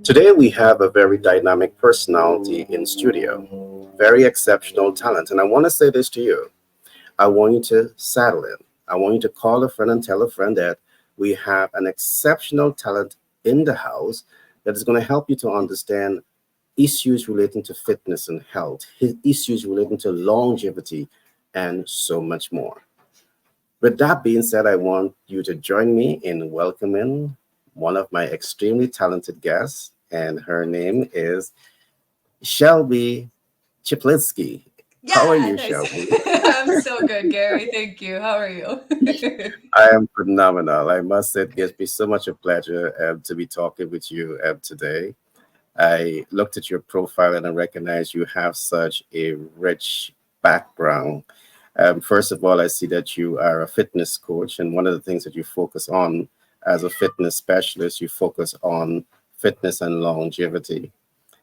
Today we have a very dynamic personality in studio, very exceptional talent. And I want to say this to you. I want you to settle in. I want you to call a friend and tell a friend that we have an exceptional talent in the house that is going to help you to understand issues relating to fitness and health, issues relating to longevity, and so much more. With that being said, I want you to join me in welcoming one of my extremely talented guests, and her name is Shelby Chiplinsky. How are Yeah, you, nice. Shelby? I'm so good, Gary. Thank you. How are you? I am phenomenal. I must say, it gives me so much a pleasure to be talking with you today. I looked at your profile and I recognize you have such a rich background. First of all, I see that you are a fitness coach, and one of the things that you focus on as a fitness specialist, you focus on fitness and longevity.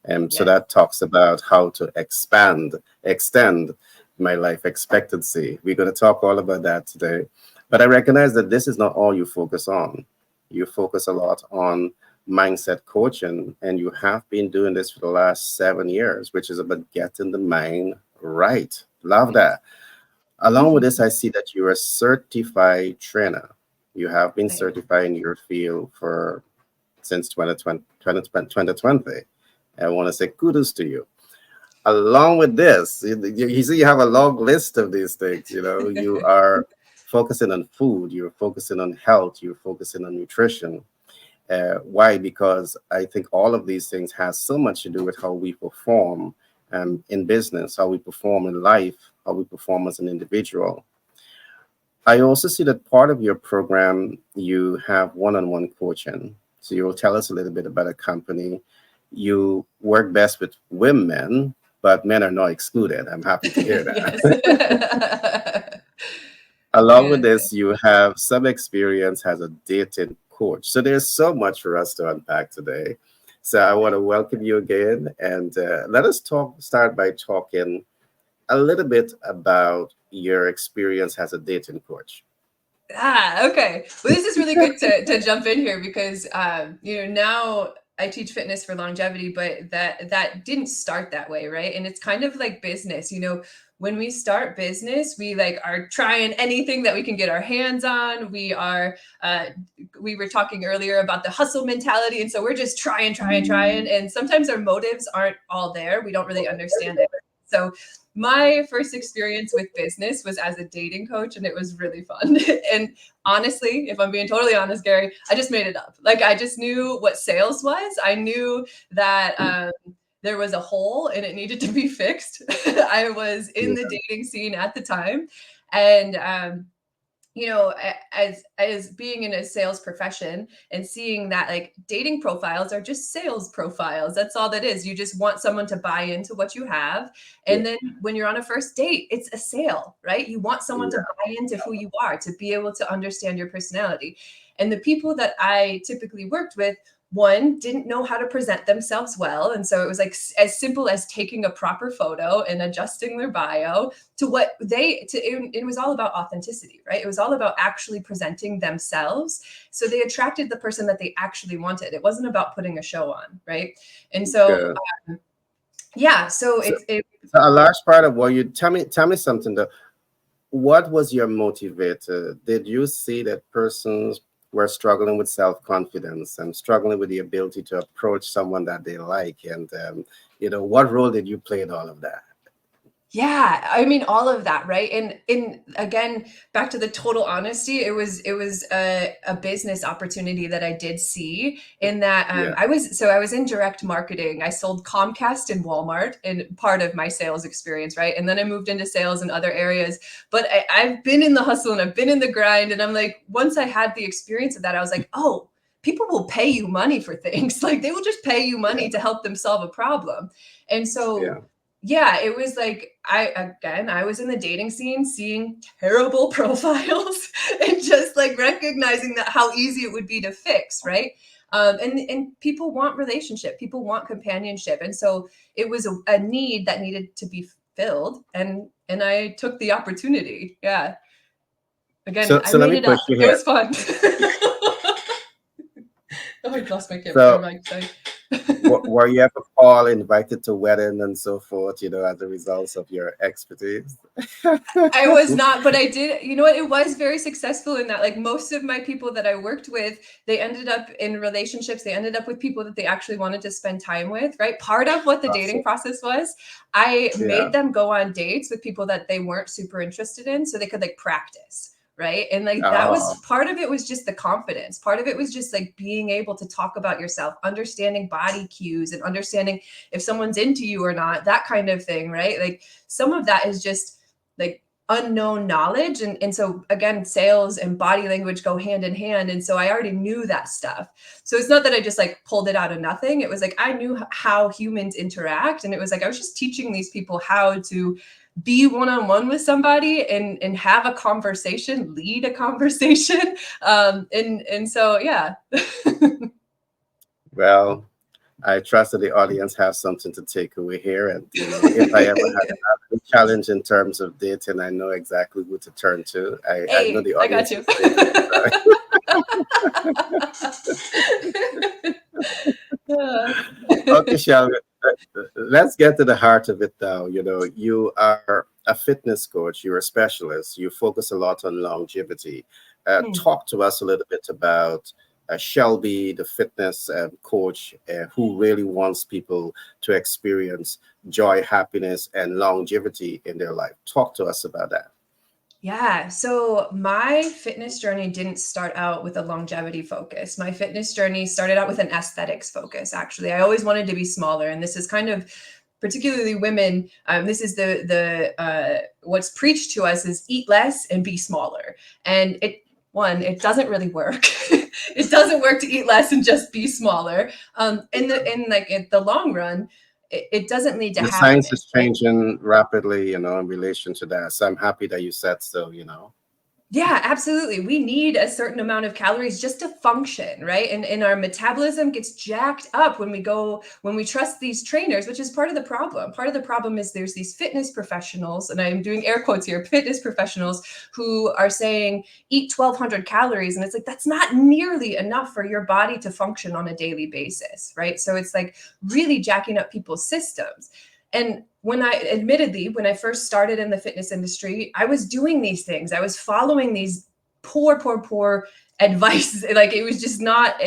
So Yes. that talks about how to extend my life expectancy. We're going to talk all about that today. But I recognize that this is not all you focus on. You focus a lot on mindset coaching, and you have been doing this for the last 7 years, which is about getting the mind right. Love Yes. that. Along with Mhm. this, I see that you're a certified trainer. You have been I certified in your field for since 2020. I want to say kudos to you. Along with this, you see, you have a long list of these things. You know, you are focusing on food, you're focusing on health, you're focusing on nutrition. Why? Because I think all of these things has so much to do with how we perform in business, how we perform in life, how we perform as an individual. I also see that part of your program, you have one-on-one coaching. So you'll tell us a little bit about a company. You work best with women, but men are not excluded. I'm happy to hear Yes. that. Along with Yes. this, you have some experience as a dating coach. So there's so much for us to unpack today. So I want to welcome you again, and let us start by talking a little bit about your experience as a dating coach. Okay. Well, this is really good to jump in here because now I teach fitness for longevity, but that didn't start that way, right? And it's kind of like business. When we start business, we like are trying anything that we can get our hands on. We were talking earlier about the hustle mentality, and so we're just trying, and sometimes our motives aren't all there. We don't really understand it. So my first experience with business was as a dating coach, and it was really fun. And honestly, if I'm being totally honest, Gary, I just made it up. Like, I just knew what sales was. I knew that there was a hole and it needed to be fixed. I was in the dating scene at the time, and as being in a sales profession and seeing that like dating profiles are just sales profiles. That's all that is. You just want someone to buy into what you have. Yeah, And then when you're on a first date, it's a sale, right? You want someone to yeah, buy into who you are, to be able to understand your personality. And the people that I typically worked with, one, didn't know how to present themselves well. And so it was like as simple as taking a proper photo and adjusting their bio to it was all about authenticity, right? It was all about actually presenting themselves. So they attracted the person that they actually wanted. It wasn't about putting a show on, right? And so good. yeah, so So, it so a large part of what you tell me something though. What was your motivator? Did you see that persons were struggling with self-confidence and struggling with the ability to approach someone that they like? And what role did you play in all of that? Yeah, I mean all of that, right? And again, back to the total honesty, it was a business opportunity that I did see in that Yeah, I was in direct marketing. I sold Comcast and Walmart in part of my sales experience, right? And then I moved into sales in other areas. But I've been in the hustle and I've been in the grind, and I'm like, once I had the experience of that, I was like, oh, people will pay you money for things. Like they will just pay you money yeah, to help them solve a problem. And so yeah. yeah, it was like I was in the dating scene seeing terrible profiles and just like recognizing that how easy it would be to fix, right? And people want relationship, people want companionship, and so it was a need that needed to be filled, and I took the opportunity. Yeah, again, So, I so let made me it push up. you It here. was fun. Oh, I lost my camera or So, mic. Sorry. Were you ever, Paul, invited to wedding and so forth, as a result of your expertise? I was not, but I did, you know what? It was very successful in that. Like most of my people that I worked with, they ended up in relationships. They ended up with people that they actually wanted to spend time with, right? Part of what the dating Awesome. process was, I Yeah. made them go on dates with people that they weren't super interested in so they could like practice. Right. And like that was Oh, part of it was just the confidence. Part of it was just like being able to talk about yourself, understanding body cues and understanding if someone's into you or not, that kind of thing. Right. Like some of that is just like unknown knowledge. And so again, sales and body language go hand in hand. And so I already knew that stuff. So it's not that I just like pulled it out of nothing. It was like I knew how humans interact. And it was like I was just teaching these people how to be one-on-one with somebody and have a conversation, lead a conversation. And so yeah. well, I trust that the audience has something to take away here. And, if I ever had a challenge in terms of dating, I know exactly who to turn to. I know Hey, the I got audience you. is thinking. Okay, shall we? Let's get to the heart of it now. You are a fitness coach, you're a specialist, you focus a lot on longevity. Talk to us a little bit about Shelby, the fitness coach, who really wants people to experience joy, happiness, and longevity in their life. Talk to us about that. Yeah. So my fitness journey didn't start out with a longevity focus. My fitness journey started out with an aesthetics focus, actually. I always wanted to be smaller. And this is kind of particularly women. This is what's preached to us is eat less and be smaller. And it doesn't really work. It doesn't work to eat less and just be smaller. In the long run, it doesn't lead to The science is happiness, right? changing rapidly, in relation to that. So I'm happy that you said so. Yeah, absolutely. We need a certain amount of calories just to function, right? And our metabolism gets jacked up when we trust these trainers, which is part of the problem. Part of the problem is there's these fitness professionals, and I'm doing air quotes here, fitness professionals who are saying eat 1,200 calories. And it's like, that's not nearly enough for your body to function on a daily basis, right? So it's like really jacking up people's systems. And when I first started in the fitness industry, I was doing these things. I was following these poor advice. Like it was not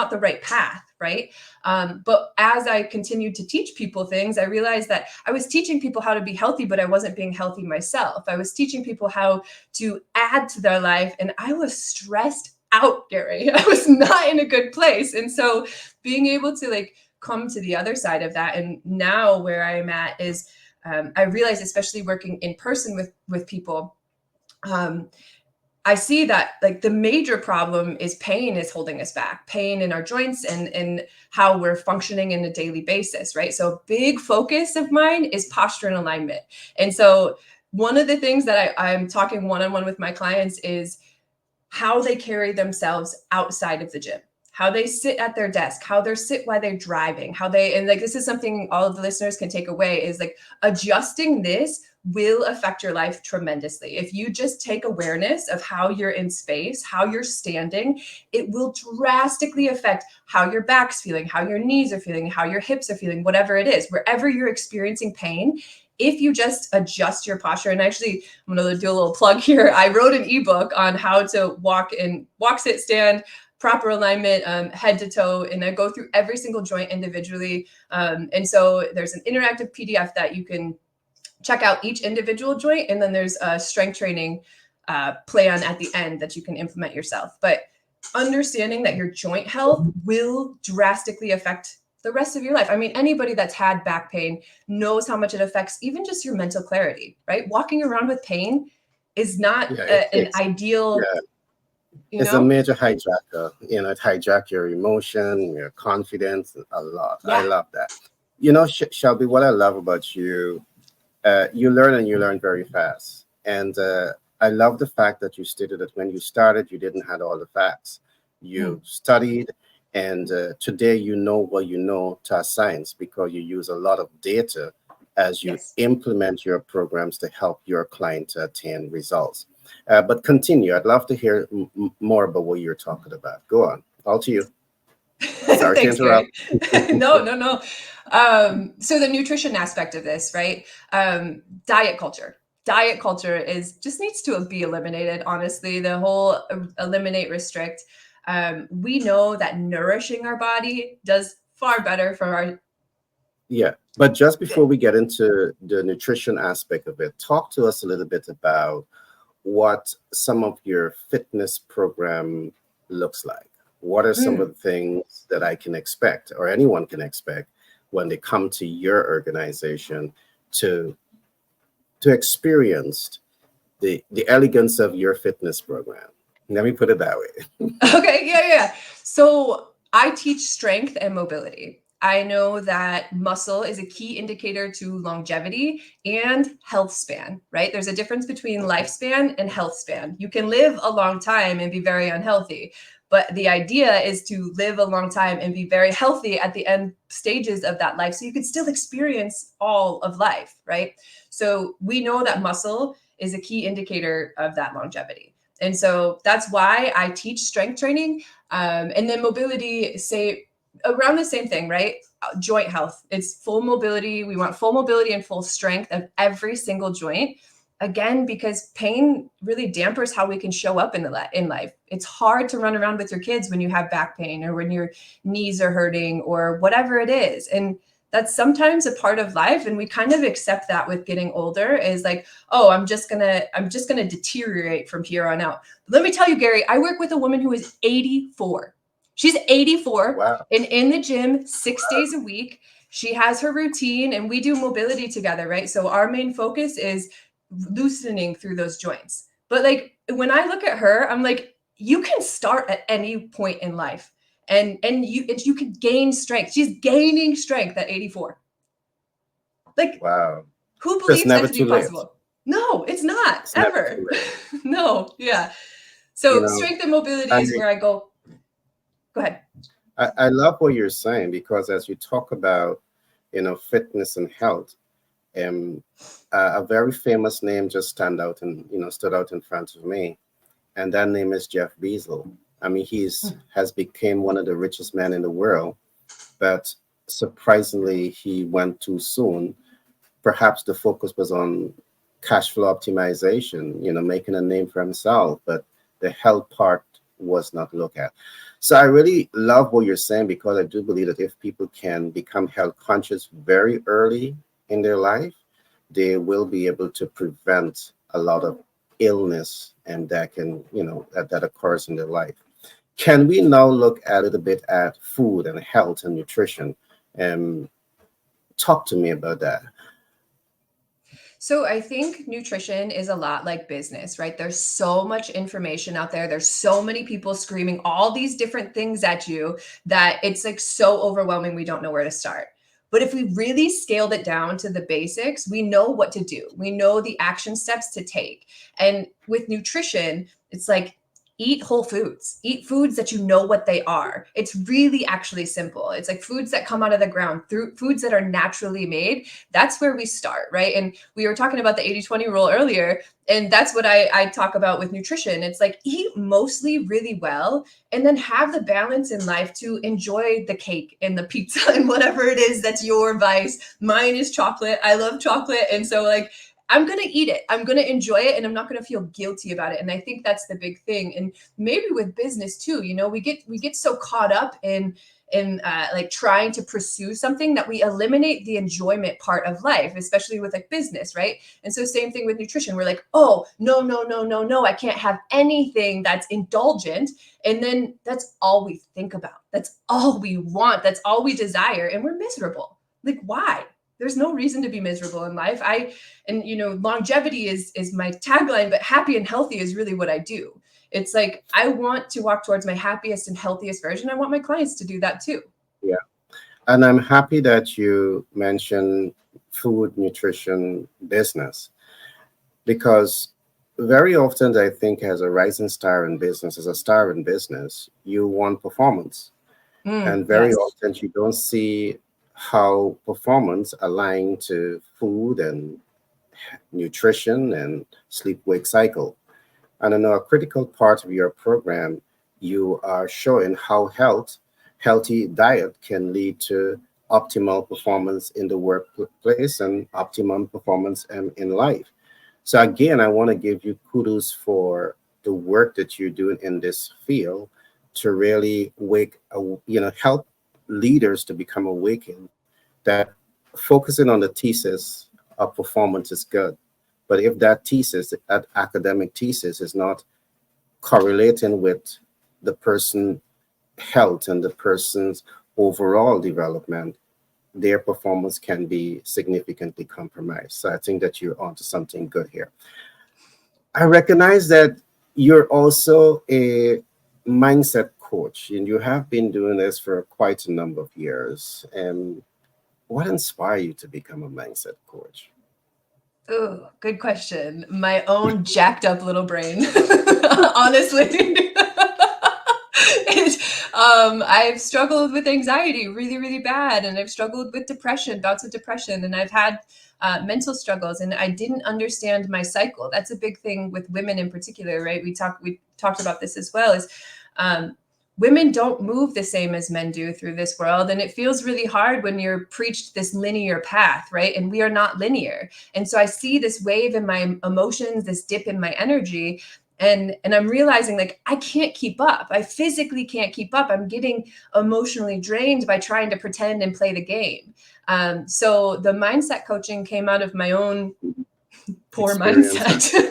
the right path. Right. But as I continued to teach people things, I realized that I was teaching people how to be healthy, but I wasn't being healthy myself. I was teaching people how to add to their life. And I was stressed out, Gary. I was not in a good place. And so being able to like come to the other side of that. And now where I'm at is I realize, especially working in person with people, I see that like the major problem is pain is holding us back, pain in our joints and how we're functioning in a daily basis, right? So a big focus of mine is posture and alignment. And so one of the things that I'm talking one-on-one with my clients is how they carry themselves outside of the gym, how they sit at their desk, how they sit while they're driving, and like this is something all of the listeners can take away is like adjusting this will affect your life tremendously. If you just take awareness of how you're in space, how you're standing, it will drastically affect how your back's feeling, how your knees are feeling, how your hips are feeling, whatever it is, wherever you're experiencing pain. If you just adjust your posture, and actually I'm going to do a little plug here. I wrote an ebook on how to walk, sit, stand, proper alignment, head to toe, and I go through every single joint individually. And so there's an interactive PDF that you can check out each individual joint, and then there's a strength training plan at the end that you can implement yourself. But understanding that your joint health will drastically affect the rest of your life. I mean, anybody that's had back pain knows how much it affects even just your mental clarity, right? Walking around with pain is not Yeah, an ideal, yeah, you it's a know? major hijacker. It hijack your emotion, your confidence a lot. I Yeah. love that. Shelby, what I love about you, you learn and you learn very fast. And I love the fact that you stated that when you started, you didn't have all the facts. Hmm. You studied, and today you know what you know to a science because you use a lot of data as you Yes. implement your programs to help your client to attain results. But continue. I'd love to hear more about what you're talking about. Go on. All to you. Sorry to Thanks, Gary. interrupt. No, no, no. So the nutrition aspect of this, right? Diet culture. Diet culture is just needs to be eliminated. Honestly, the whole eliminate, restrict. We know that nourishing our body does far better for our. Yeah, but just before we get into the nutrition aspect of it, talk to us a little bit about what some of your fitness program looks like. What are some of Mm. the things that I can expect or anyone can expect when they come to your organization to experience the elegance of your fitness program? Let me put it that way. Okay, yeah, yeah. So I teach strength and mobility. I know that muscle is a key indicator to longevity and health span, right? There's a difference between lifespan and health span. You can live a long time and be very unhealthy, but the idea is to live a long time and be very healthy at the end stages of that life so you can still experience all of life, right? So we know that muscle is a key indicator of that longevity. And so that's why I teach strength training. And then mobility, say around the same thing, right? Joint health. It's full mobility. We want full mobility and full strength of every single joint. Again, because pain really dampers how we can show up in life. It's hard to run around with your kids when you have back pain or when your knees are hurting or whatever it is. And that's sometimes a part of life. And we kind of accept that with getting older is like, oh, I'm just gonna deteriorate from here on out. But let me tell you, Gary, I work with a woman who is 84. She's 84 Wow. and in the gym 6 days a week. She has her routine and we do mobility together, right? So our main focus is loosening through those joints. But like when I look at her, I'm like, you can start at any point in life and you can gain strength. She's gaining strength at 84. Like Wow. who It's believes that never to be too late. possible? No, it's not It's never ever. too late. No, yeah. You So know, strength and mobility I is where I go. Go ahead. I love what you're saying because as you talk about, fitness and health, um, a very famous name just stood out in front of me, and that name is Jeff Bezos. I mean, has become one of the richest men in the world, but surprisingly, he went too soon. Perhaps the focus was on cash flow optimization, making a name for himself, but the health part was not looked at. So I really love what you're saying because I do believe that if people can become health conscious very early in their life, they will be able to prevent a lot of illness and that occurs in their life. Can we now look a little bit at food and health and nutrition? Um, Talk to me about that. So I think nutrition is a lot like business, right? There's so much information out there. There's so many people screaming all these different things at you that it's like so overwhelming we don't know where to start. But if we really scaled it down to the basics, we know what to do. We know the action steps to take. And with nutrition, it's like eat whole foods, eat foods that you know what they are. It's really actually simple. It's like foods that come out of the ground, through foods that are naturally made. That's where we start, right? And we were talking about the 80-20 rule earlier, and that's what I talk about with nutrition. It's like eat mostly really well and then have the balance in life to enjoy the cake and the pizza and whatever it is that's your vice. Mine is chocolate. I love chocolate. And so like I'm going to eat it. I'm going to enjoy it and I'm not going to feel guilty about it. And I think that's the big thing. And maybe with business too, we get so caught up in like trying to pursue something that we eliminate the enjoyment part of life, especially with like business, right? And so same thing with nutrition. We're like, oh, no, no, no, no, no, I can't have anything that's indulgent. And then that's all we think about. That's all we want. That's all we desire. And we're miserable. Like, why? There's no reason to be miserable in life. Longevity is my tagline, but happy and healthy is really what I do. It's like I want to walk towards my happiest and healthiest version. I want my clients to do that too. Yeah. And I'm happy that you mentioned food, nutrition, business, because very often I think as a rising star in business, as a star in business, you want performance. And very Yes. often you don't see how performance align to food and nutrition and sleep wake cycle. And I know a critical part of your program, you are showing how healthy diet can lead to optimal performance in the workplace and optimum performance in life. So again, I want to give you kudos for the work that you're doing in this field to really help leaders to become awakened that focusing on the thesis of performance is good. But if that thesis, that academic thesis, is not correlating with the person health and the person's overall development, their performance can be significantly compromised. So I think that you're onto something good here. I recognize that you're also a mindset coach and you have been doing this for quite a number of years. And what inspired you to become a mindset coach? Oh, good question. My own jacked up little brain, honestly. I've struggled with anxiety really, really bad, and I've struggled with depression, bouts of depression, and I've had mental struggles, and I didn't understand my cycle. That's a big thing with women in particular, right? We talked about this as well. Is women don't move the same as men do through this world, and it feels really hard when you're preached this linear path, right? And we are not linear. And so I see this wave in my emotions, this dip in my energy, and I'm realizing like I can't keep up. I physically can't keep up. I'm getting emotionally drained by trying to pretend and play the game. So the mindset coaching came out of my own poor Experience. mindset.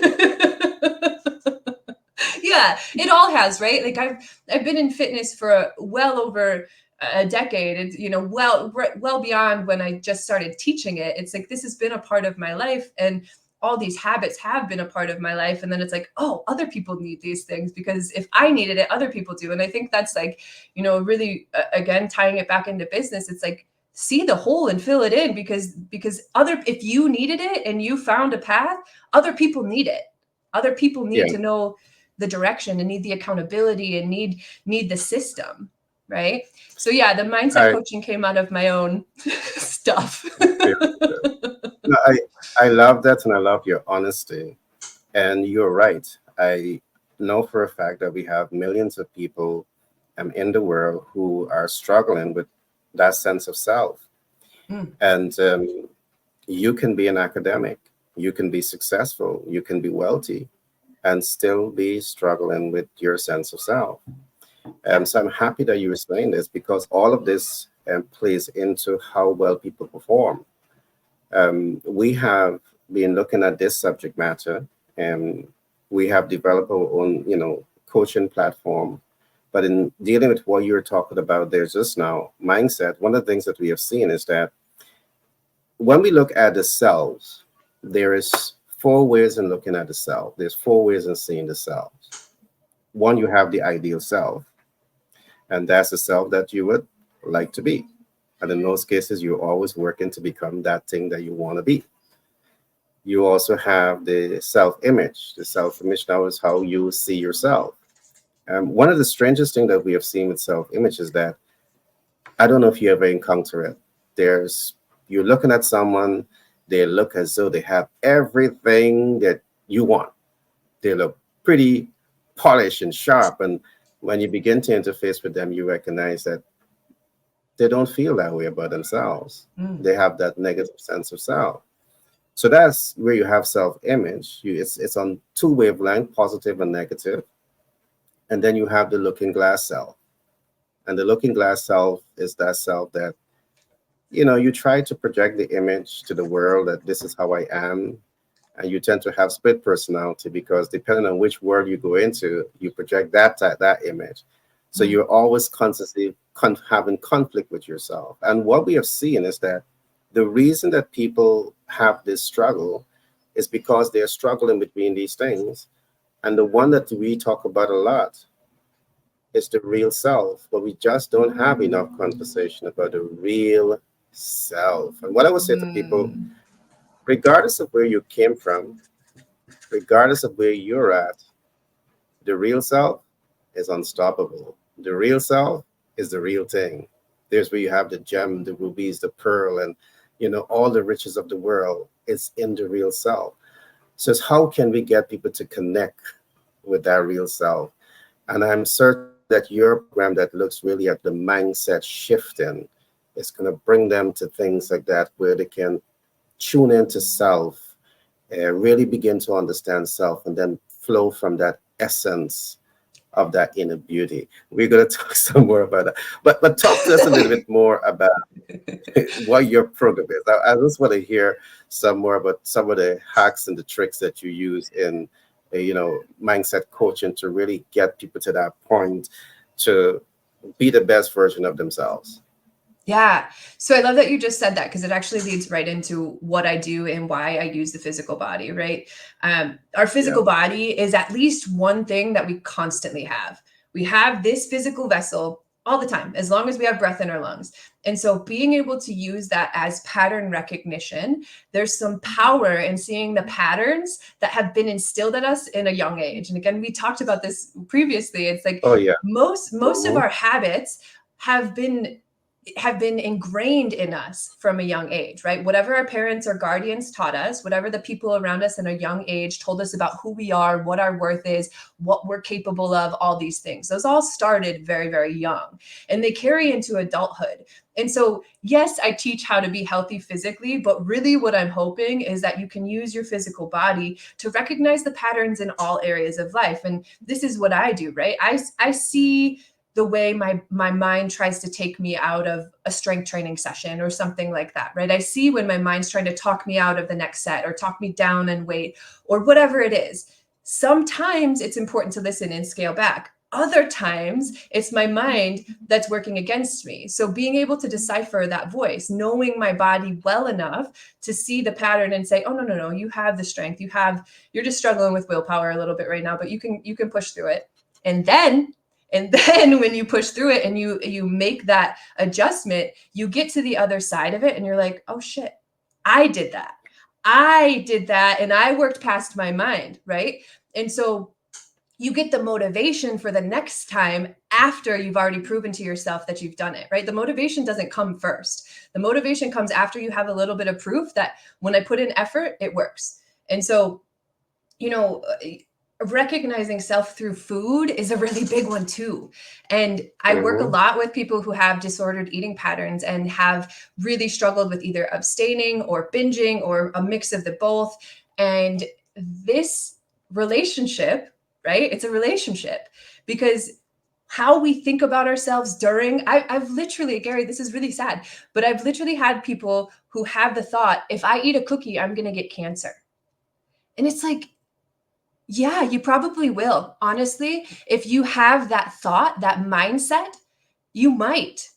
Yeah, it all has, right? Like I've been in fitness for well over a decade. It's, well beyond when I just started teaching it. It's like this has been a part of my life, and all these habits have been a part of my life. And then it's like, oh, other people need these things, because if I needed it, other people do. And I think that's like, really, again, tying it back into business. It's like, see the hole and fill it in, because if you needed it and you found a path, other people need it. Other people need Yeah. to know the direction and need the accountability and need the system, right? So yeah, the mindset I coaching came out of my own stuff. experience. No, I love that, and I love your honesty. And you're right. I know for a fact that we have millions of people in the world who are struggling with that sense of self. Mm. And you can be an academic, you can be successful, you can be wealthy, and still be struggling with your sense of self. So I'm happy that you were saying this because all of this plays into how well people perform. We have been looking at this subject matter, and we have developed our own, coaching platform. But in dealing with what you're talking about there just now, mindset, one of the things that we have seen is that when we look at the selves, there is four ways in looking at the self. There's four ways in seeing the selves. One, you have the ideal self, and that's the self that you would like to be. And in those cases, you're always working to become that thing that you want to be. You also have the self-image. The self-image now is how you see yourself. One of the strangest things that we have seen with self-image is that I don't know if you ever encounter it. You're looking at someone, they look as though they have everything that you want. They look pretty polished and sharp. And when you begin to interface with them, you recognize that they don't feel that way about themselves. Mm. They have that negative sense of self. So that's where you have self-image. It's on two wavelength, positive and negative. And then you have the looking glass self. And the looking glass self is that self that, you try to project the image to the world that this is how I am. And you tend to have split personality because depending on which world you go into, you project that image. So you're always constantly having conflict with yourself. And what we have seen is that the reason that people have this struggle is because they're struggling between these things. And the one that we talk about a lot is the real self, but we just don't have enough conversation about the real self. And what I would say to people, Mm. regardless of where you came from, regardless of where you're at, the real self is unstoppable. The real self is the real thing. There's where you have the gem, the rubies, the pearl, and all the riches of the world is in the real self. So it's how can we get people to connect with that real self? And I'm certain that your program that looks really at the mindset shifting is going to bring them to things like that where they can tune into self, really begin to understand self, and then flow from that essence of that inner beauty. We're going to talk some more about that. But talk to us a little bit more about what your program is. I just want to hear some more about some of the hacks and the tricks that you use in, mindset coaching to really get people to that point to be the best version of themselves. Yeah. So I love that you just said that, because it actually leads right into what I do and why I use the physical body, right? Our Yeah. physical body is at least one thing that we constantly have. We have this physical vessel all the time, as long as we have breath in our lungs. And so being able to use that as pattern recognition, there's some power in seeing the patterns that have been instilled in us in a young age. And again, we talked about this previously. It's like Oh yeah. most of Hmm. our habits have been ingrained in us from a young age, right? Whatever our parents or guardians taught us, whatever the people around us in a young age told us about who we are, what our worth is, what we're capable of, all these things, those all started very, very young, and they carry into adulthood. And so, yes, I teach how to be healthy physically, but really what I'm hoping is that you can use your physical body to recognize the patterns in all areas of life. And this is what I do, right? I see the way my mind tries to take me out of a strength training session or something like that, right? I see when my mind's trying to talk me out of the next set or talk me down in weight or whatever it is. Sometimes it's important to listen and scale back. Other times it's my mind that's working against me. So being able to decipher that voice, knowing my body well enough to see the pattern and say, oh, no, you have the strength. You're just struggling with willpower a little bit right now, but you can push through it. And then when you push through it and you make that adjustment, you get to the other side of it and you're like, oh shit, I did that. And I worked past my mind, right? And so you get the motivation for the next time after you've already proven to yourself that you've done it, right? The motivation doesn't come first. The motivation comes after you have a little bit of proof that when I put in effort, it works. And so, you know, recognizing self through food is a really big one too. And I work a Hmm. lot with people who have disordered eating patterns and have really struggled with either abstaining or binging or a mix of the both. And this relationship, right? It's a relationship, because how we think about ourselves during, I've literally, Gary, this is really sad, but I've literally had people who have the thought, if I eat a cookie, I'm going to get cancer. And it's like, yeah, you probably will. Honestly, if you have that thought, that mindset, you might.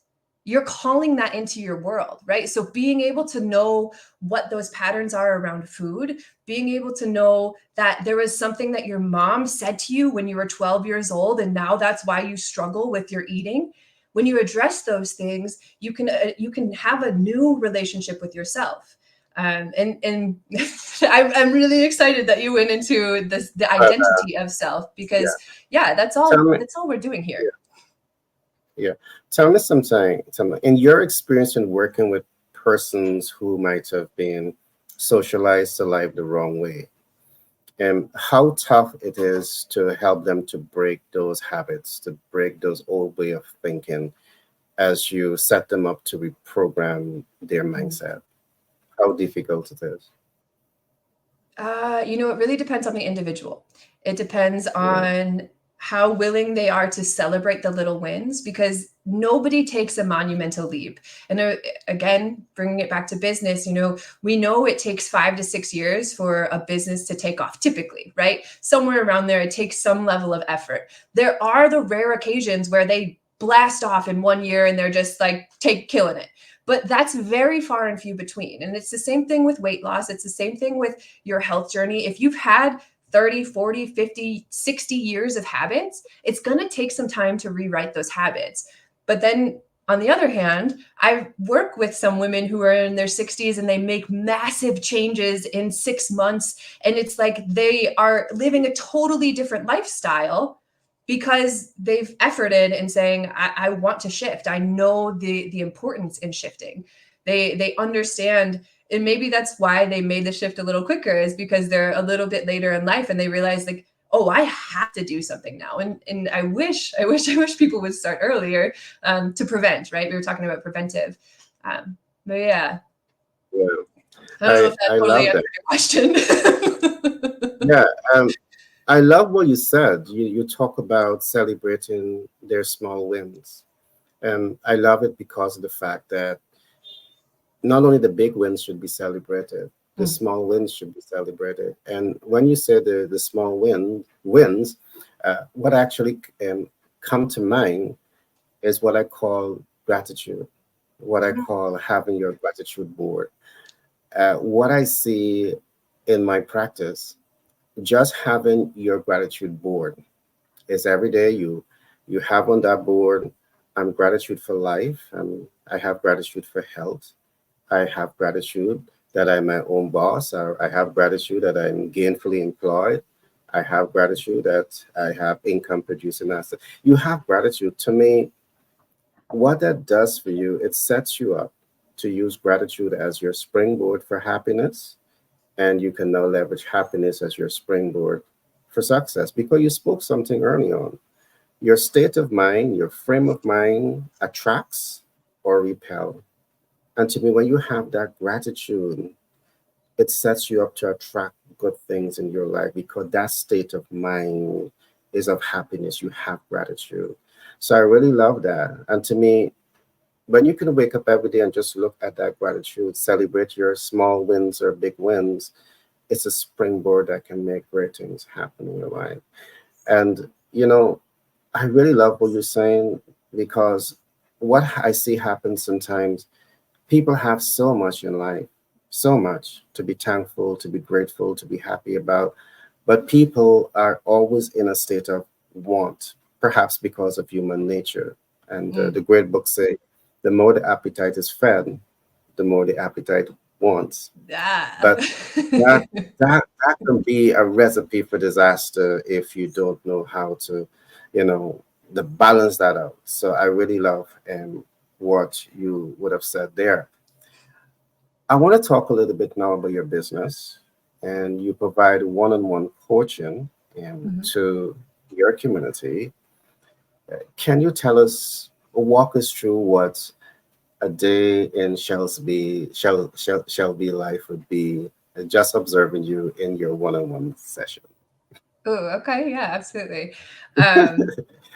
You're calling that into your world, right? So being able to know what those patterns are around food, being able to know that there was something that your mom said to you when you were 12 years old, and now that's why you struggle with your eating. When you address those things, you can have a new relationship with yourself. And I'm really excited that you went into this, the But identity of self, yeah, because yeah, tell me. that's all we're doing Yeah, here. yeah. Tell me something. In your experience in working with persons who might have been socialized to life the wrong way, and how tough it is to help them to break those habits, to break those old way of thinking as you set them up to reprogram their mindset. How difficult it is. It really depends on the individual. It depends Yeah. on how willing they are to celebrate the little wins, because nobody takes a monumental leap. And again, bringing it back to business, we know it takes 5 to 6 years for a business to take off, typically, right? Somewhere around there, it takes some level of effort. There are the rare occasions where they blast off in 1 year and they're just like killing it. But that's very far and few between. And it's the same thing with weight loss. It's the same thing with your health journey. If you've had 30, 40, 50, 60 years of habits, it's going to take some time to rewrite those habits. But then on the other hand, I work with some women who are in their 60s and they make massive changes in 6 months. And it's like they are living a totally different lifestyle because they've efforted in saying, I want to shift. I know the importance in shifting. They understand, and maybe that's why they made the shift a little quicker, is because they're a little bit later in life and they realize, like, oh, I have to do something now. And I wish people would start earlier to prevent, right? We were talking about preventive. But yeah, Yeah, I don't know if that I totally love answered that. your question. Yeah, I love what you said. You talk about celebrating their small wins, and I love it because of the fact that not only the big wins should be celebrated, the Mm, small wins should be celebrated. And when you say the small wins, what actually come to mind is what I call gratitude, what I call having your gratitude board. What I see in my practice, just having your gratitude board is every day you have on that board, I'm gratitude for life, I have gratitude for health, I have gratitude that I'm my own boss, or I have gratitude that I'm gainfully employed, I have gratitude that I have income producing assets. You have gratitude. To me, what that does for you, it sets you up to use gratitude as your springboard for happiness, and you can now leverage happiness as your springboard for success, because you spoke something early on. Your state of mind, your frame of mind attracts or repel. And to me, when you have that gratitude, it sets you up to attract good things in your life, because that state of mind is of happiness. You have gratitude. So I really love that. And to me, when you can wake up every day and just look at that gratitude, celebrate your small wins or big wins, it's a springboard that can make great things happen in your life. And, I really love what you're saying, because what I see happen sometimes, people have so much in life, so much to be thankful, to be grateful, to be happy about, but people are always in a state of want, perhaps because of human nature. And mm, the great books say, the more the appetite is fed, the more the appetite wants. yeah. But that that can be a recipe for disaster if you don't know how to, you know, the balance that out. So I really love what you would have said there. I want to talk a little bit now about your business, and you provide one-on-one coaching Mhm. to your community. Can you tell us, walk us through what a day in Shelby life would be, just observing you in your one-on-one session? Oh, okay. Yeah, absolutely. Um,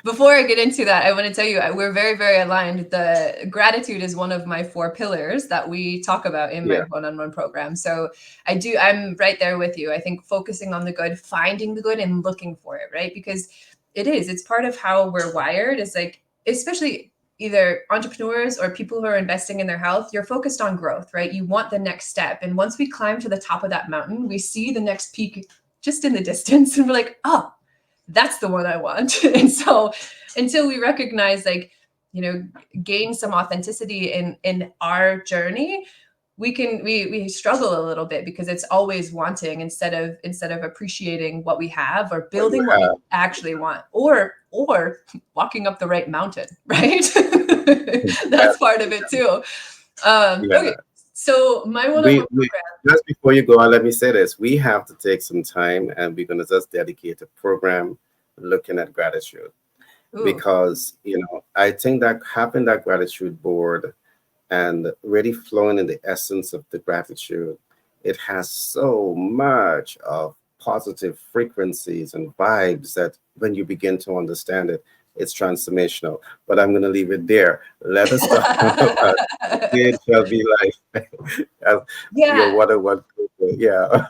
before I get into that, I want to tell you we're very, very aligned. The gratitude is one of my 4 pillars that we talk about in my Yeah, one-on-one program. So I'm right there with you. I think focusing on the good, finding the good and looking for it, right? Because it's part of how we're wired. Is like, especially either entrepreneurs or people who are investing in their health, you're focused on growth, right? You want the next step. And once we climb to the top of that mountain, we see the next peak just in the distance and we're like, oh, that's the one I want. And so until we recognize, like, gain some authenticity in our journey, we struggle a little bit because it's always wanting instead of appreciating what we have or what you building what we have. actually want, or walking up the right mountain, right? That's Exactly, part of it exactly. too. Okay, Yeah. so my one-on-one We just before you go on, let me say this. We have to take some time, and we're gonna just dedicate a program looking at gratitude, program. Ooh, because I think that having that gratitude board and really flowing in the essence of the gratitude, it has so much of positive frequencies and vibes that when you begin to understand it, it's transformational. But I'm going to leave it there. Let us talk about it shall be life. As your yeah. one-on-one coach. Yeah.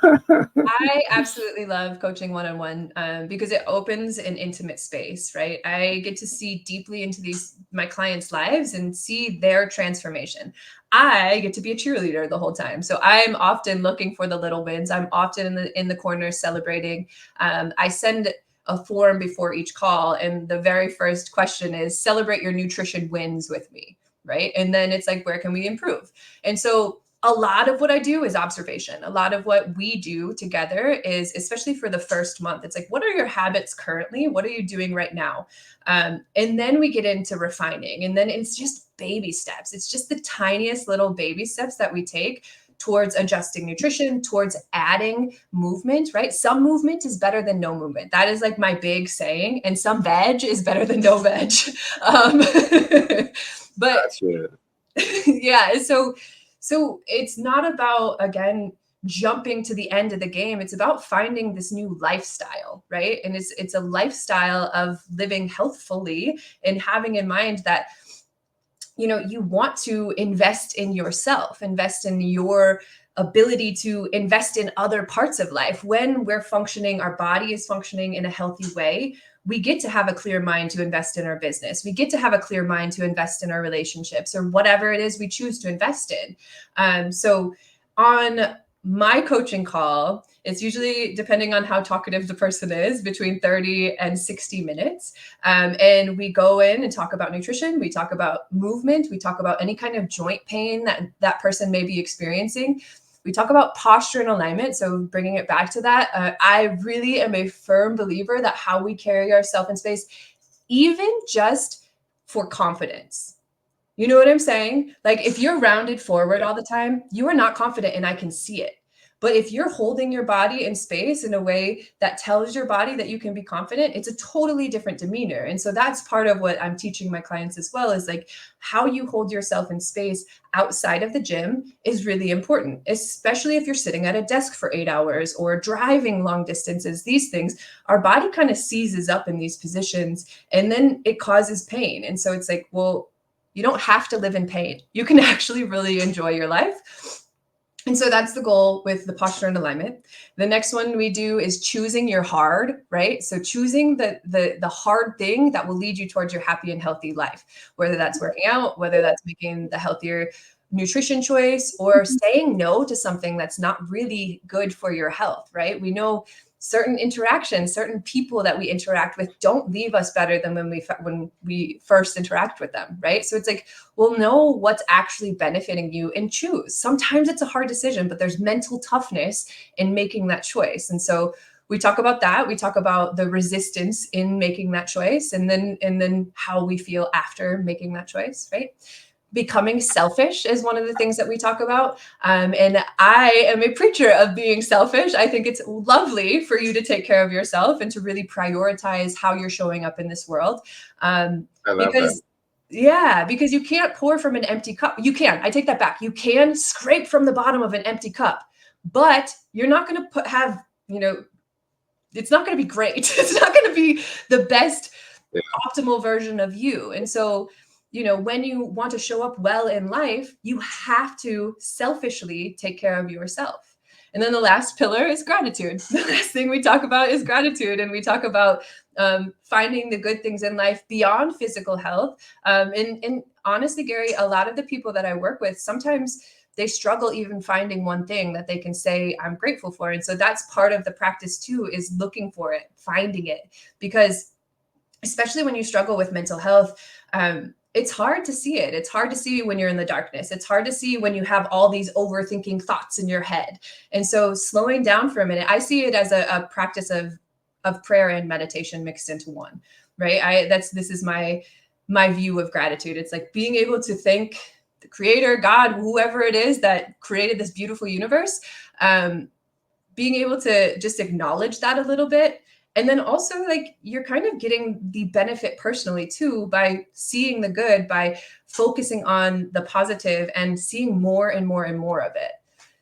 I absolutely love coaching one-on-one because it opens an intimate space, right? I get to see deeply into these my clients' lives and see their transformation. I get to be a cheerleader the whole time, so I'm often looking for the little wins. I'm often in the corner celebrating. I send a form before each call, and the very first question is celebrate your nutrition wins with me, right? And then it's like, where can we improve? And so a lot of what I do is observation. A lot of what we do together is, especially for the first month, it's like, what are your habits currently? What are you doing right now? And then we get into refining. And then it's just baby steps. It's just the tiniest little baby steps that we take towards adjusting nutrition, towards adding movement, right? Some movement is better than no movement. That is like my big saying. And some veg is better than no veg. Um, but That's good. yeah, so it's not about, again, jumping to the end of the game. It's about finding this new lifestyle, right? And it's a lifestyle of living healthfully and having in mind that you want to invest in yourself, invest in your ability to invest in other parts of life. When we're functioning, our body is functioning in a healthy way, we get to have a clear mind to invest in our business. We get to have a clear mind to invest in our relationships or whatever it is we choose to invest in. So on my coaching call, it's usually, depending on how talkative the person is, between 30 and 60 minutes. And we go in and talk about nutrition. We talk about movement. We talk about any kind of joint pain that person may be experiencing. We talk about posture and alignment. So bringing it back to that, I really am a firm believer that how we carry ourselves in space, even just for confidence. You know what I'm saying? Like if you're rounded forward Yeah. all the time, you are not confident and I can see it. But if you're holding your body in space in a way that tells your body that you can be confident, it's a totally different demeanor. And so that's part of what I'm teaching my clients as well, is like how you hold yourself in space outside of the gym is really important, especially if you're sitting at a desk for 8 hours or driving long distances. These things, our body kind of seizes up in these positions and then it causes pain. And so it's like, well, you don't have to live in pain. You can actually really enjoy your life. And so that's the goal with the posture and alignment. The next one we do is choosing your hard, right? So choosing the hard thing that will lead you towards your happy and healthy life, whether that's working out, whether that's making the healthier nutrition choice, or saying no to something that's not really good for your health, right? We know certain interactions, certain people that we interact with don't leave us better than when we first interact with them, right? So it's like, we'll know what's actually benefiting you and choose. Sometimes it's a hard decision, but there's mental toughness in making that choice. And so we talk about that. We talk about the resistance in making that choice, and then how we feel after making that choice, right? Becoming selfish is one of the things that we talk about. And I am a preacher of being selfish. I think it's lovely for you to take care of yourself and to really prioritize how you're showing up in this world. I love that. Because yeah, because you can't pour from an empty cup. You can, I take that back. You can scrape from the bottom of an empty cup, but you're not going to it's not going to be great. It's not going to be the best Yeah. optimal version of you. And so, when you want to show up well in life, you have to selfishly take care of yourself. And then the last pillar is gratitude. The last thing we talk about is gratitude. And we talk about finding the good things in life beyond physical health. And honestly, Gary, a lot of the people that I work with, sometimes they struggle even finding one thing that they can say, I'm grateful for. And so that's part of the practice too, is looking for it, finding it, because especially when you struggle with mental health, it's hard to see it. It's hard to see when you're in the darkness. It's hard to see when you have all these overthinking thoughts in your head. And so slowing down for a minute, I see it as a practice of prayer and meditation mixed into one, right? This is my view of gratitude. It's like being able to thank the creator, God, whoever it is that created this beautiful universe, being able to just acknowledge that a little bit. And then also, like, you're kind of getting the benefit personally too by seeing the good, by focusing on the positive and seeing more and more and more of it.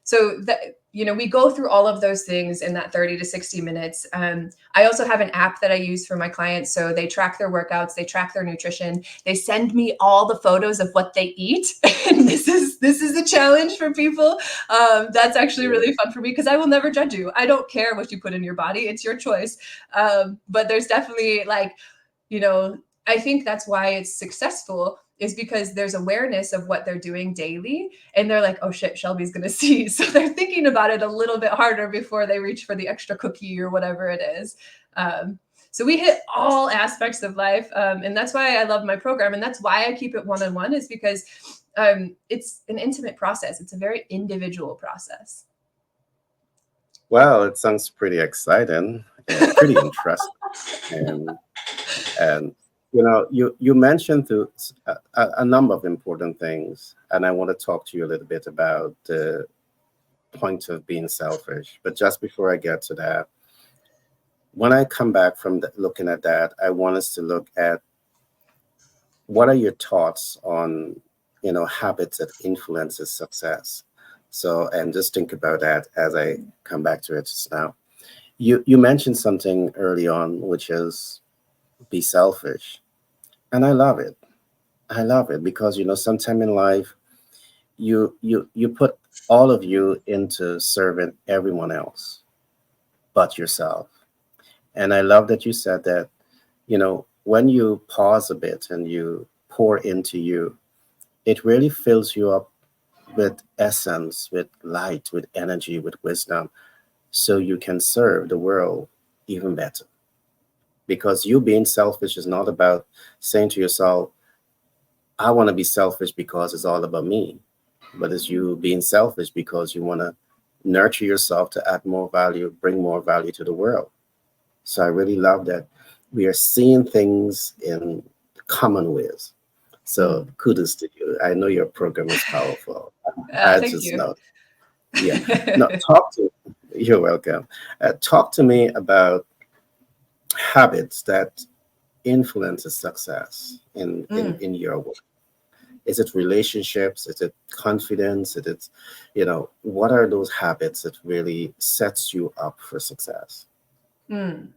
So that, we go through all of those things in that 30 to 60 minutes. I also have an app that I use for my clients. So they track their workouts, they track their nutrition. They send me all the photos of what they eat. And this is a challenge for people. That's actually really fun for me because I will never judge you. I don't care what you put in your body. It's your choice. But there's definitely I think that's why it's successful, is because there's awareness of what they're doing daily. And they're like, oh shit, Shelby's going to see. So they're thinking about it a little bit harder before they reach for the extra cookie or whatever it is. So we hit all aspects of life. And that's why I love my program. And that's why I keep it one-on-one, is because it's an intimate process. It's a very individual process. Well, it sounds pretty exciting and pretty interesting. And you mentioned a number of important things, and I want to talk to you a little bit about point of being selfish. But just before I get to that, when I come back from looking at that, I want us to look at what are your thoughts on, habits that influences success. So, and just think about that as I come back to it just now. You mentioned something early on, which is be selfish, and I love it. I love it because sometime in life you put all of you into serving everyone else but yourself. And I love that you said that, when you pause a bit and you pour into you, it really fills you up with essence, with light, with energy, with wisdom, so you can serve the world even better. Because you being selfish is not about saying to yourself, I want to be selfish because it's all about me, but it's you being selfish because you want to nurture yourself to add more value, bring more value to the world. So I really love that we are seeing things in common ways. So Mm. kudos to you. I know your program is powerful. I Thank just you. know. Yeah. No, you're welcome. Talk to me about habits that influences success Mm. in your work. Is it relationships? Is it confidence? Is it, what are those habits that really sets you up for success? Mm.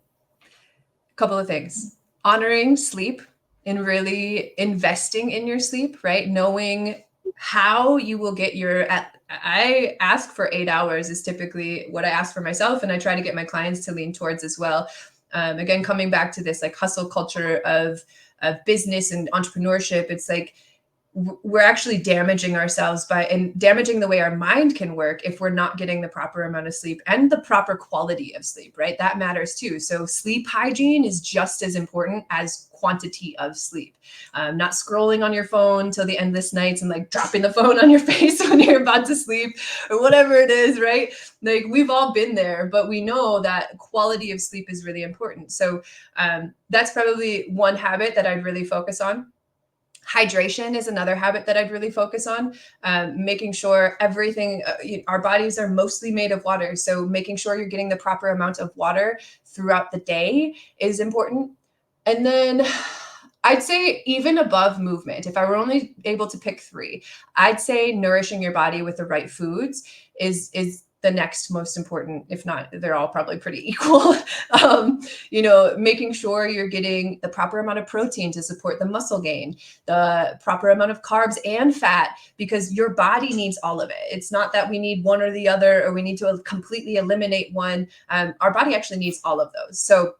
Couple of things. Honoring sleep and really investing in your sleep, right? Knowing how you will get I ask for 8 hours is typically what I ask for myself, and I try to get my clients to lean towards as well. Again, coming back to this like hustle culture of business and entrepreneurship, it's like we're actually damaging ourselves by and damaging the way our mind can work if we're not getting the proper amount of sleep and the proper quality of sleep, right? That matters too. So sleep hygiene is just as important as quantity of sleep. Not scrolling on your phone till the endless nights and like dropping the phone on your face when you're about to sleep or whatever it is, right? Like we've all been there, but we know that quality of sleep is really important. So that's probably one habit that I'd really focus on. Hydration is another habit that I'd really focus on. Making sure our bodies are mostly made of water. So making sure you're getting the proper amount of water throughout the day is important. And then I'd say even above movement, if I were only able to pick three, I'd say nourishing your body with the right foods is the next most important. If not, they're all probably pretty equal. Making sure you're getting the proper amount of protein to support the muscle gain, the proper amount of carbs and fat, because your body needs all of it. It's not that we need one or the other, or we need to completely eliminate one. Our body actually needs all of those. So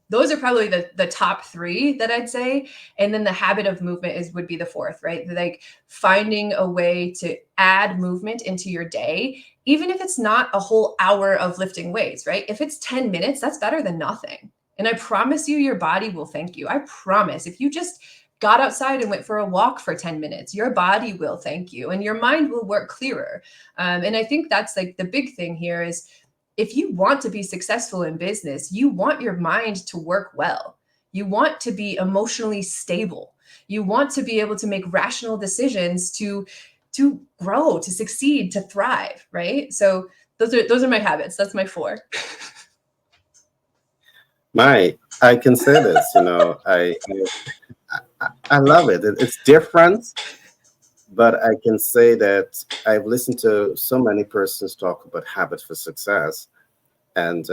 those are probably the top three that I'd say. And then the habit of movement would be the fourth, right? Like finding a way to add movement into your day, even if it's not a whole hour of lifting weights, right? If it's 10 minutes, that's better than nothing. And I promise you, your body will thank you. I promise. If you just got outside and went for a walk for 10 minutes, your body will thank you and your mind will work clearer. And I think that's like the big thing here is if you want to be successful in business, you want your mind to work well. You want to be emotionally stable. You want to be able to make rational decisions to grow, to succeed, to thrive, right? So those are my habits. That's my four. I can say this, I love it. It's different, but I can say that I've listened to so many persons talk about habits for success, and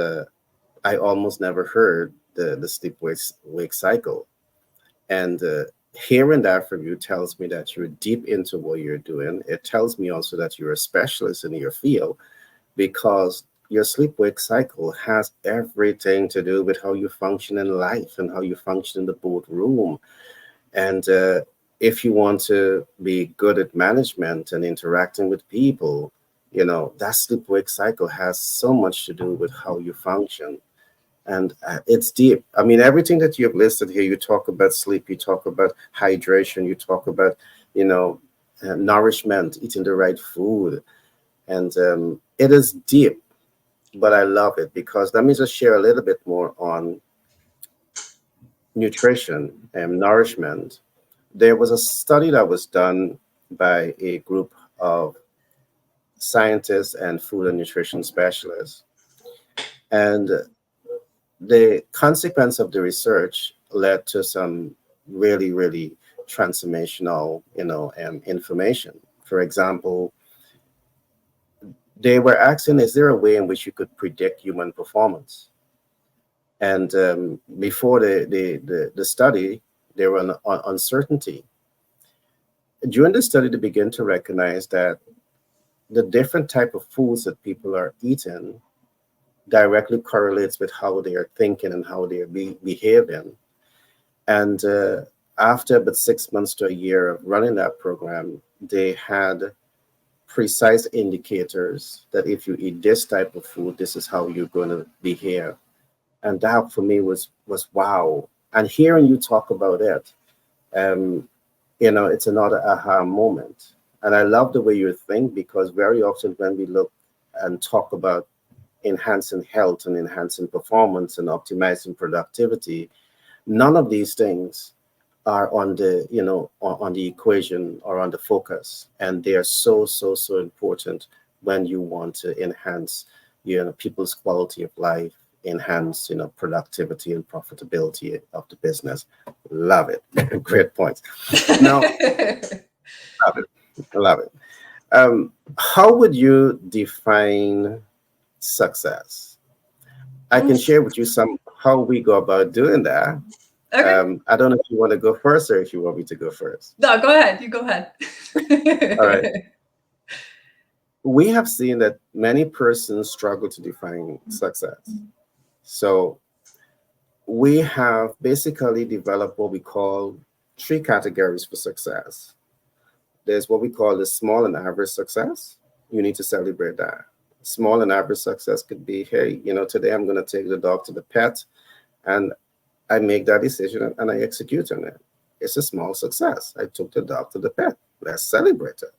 I almost never heard the sleep wake cycle. And hearing that from you tells me that you're deep into what you're doing. It tells me also that you're a specialist in your field, because your sleep wake cycle has everything to do with how you function in life and how you function in the boardroom. And if you want to be good at management and interacting with people, that sleep wake cycle has so much to do with how you function. And it's deep. I mean, everything that you have listed here, you talk about sleep, you talk about hydration, you talk about, nourishment, eating the right food. And it is deep, but I love it because let me just share a little bit more on nutrition and nourishment. There was a study that was done by a group of scientists and food and nutrition specialists. And the consequence of the research led to some really, really transformational, information. For example, they were asking, is there a way in which you could predict human performance? And before the study, there were an uncertainty. During the study, they began to recognize that the different type of foods that people are eating directly correlates with how they are thinking and how they are behaving. And after about 6 months to a year of running that program, they had precise indicators that if you eat this type of food, this is how you're going to behave. And that for me was wow. And hearing you talk about it, it's another aha moment. And I love the way you think, because very often when we look and talk about enhancing health and enhancing performance and optimizing productivity, none of these things are on the on the equation or on the focus, and they are so important when you want to enhance people's quality of life, enhance productivity and profitability of the business. Love it. Great points. Now, love it. Love it. How would you define success? I can share with you some how we go about doing that. Okay. I don't know if you want to go first or if you want me to go first. No, go ahead. You go ahead. All right. We have seen that many persons struggle to define success. So we have basically developed what we call 3 categories for success. There's what we call the small and average success. You need to celebrate that. Small and average success could be, hey, today I'm going to take the dog to the pet, and I make that decision and I execute on it. It's a small success. I took the dog to the pet. Let's celebrate it.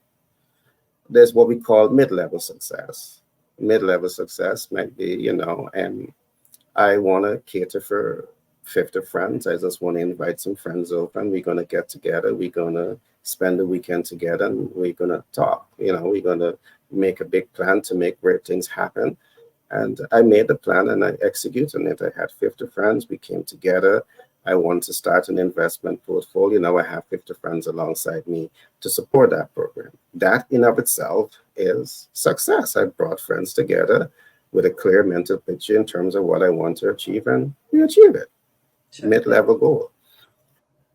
There's what we call mid-level success. Mid-level success might be, I want to cater for 50 friends. I just want to invite some friends over, and we're going to get together. We're going to spend the weekend together, and we're going to talk. We're going to make a big plan to make great things happen. And I made the plan and I executed on it. I had 50 friends. We came together. I wanted to start an investment portfolio. Now I have 50 friends alongside me to support that program. That in of itself is success. I brought friends together with a clear mental picture in terms of what I want to achieve, and we achieve it. Sure. Mid-level goal.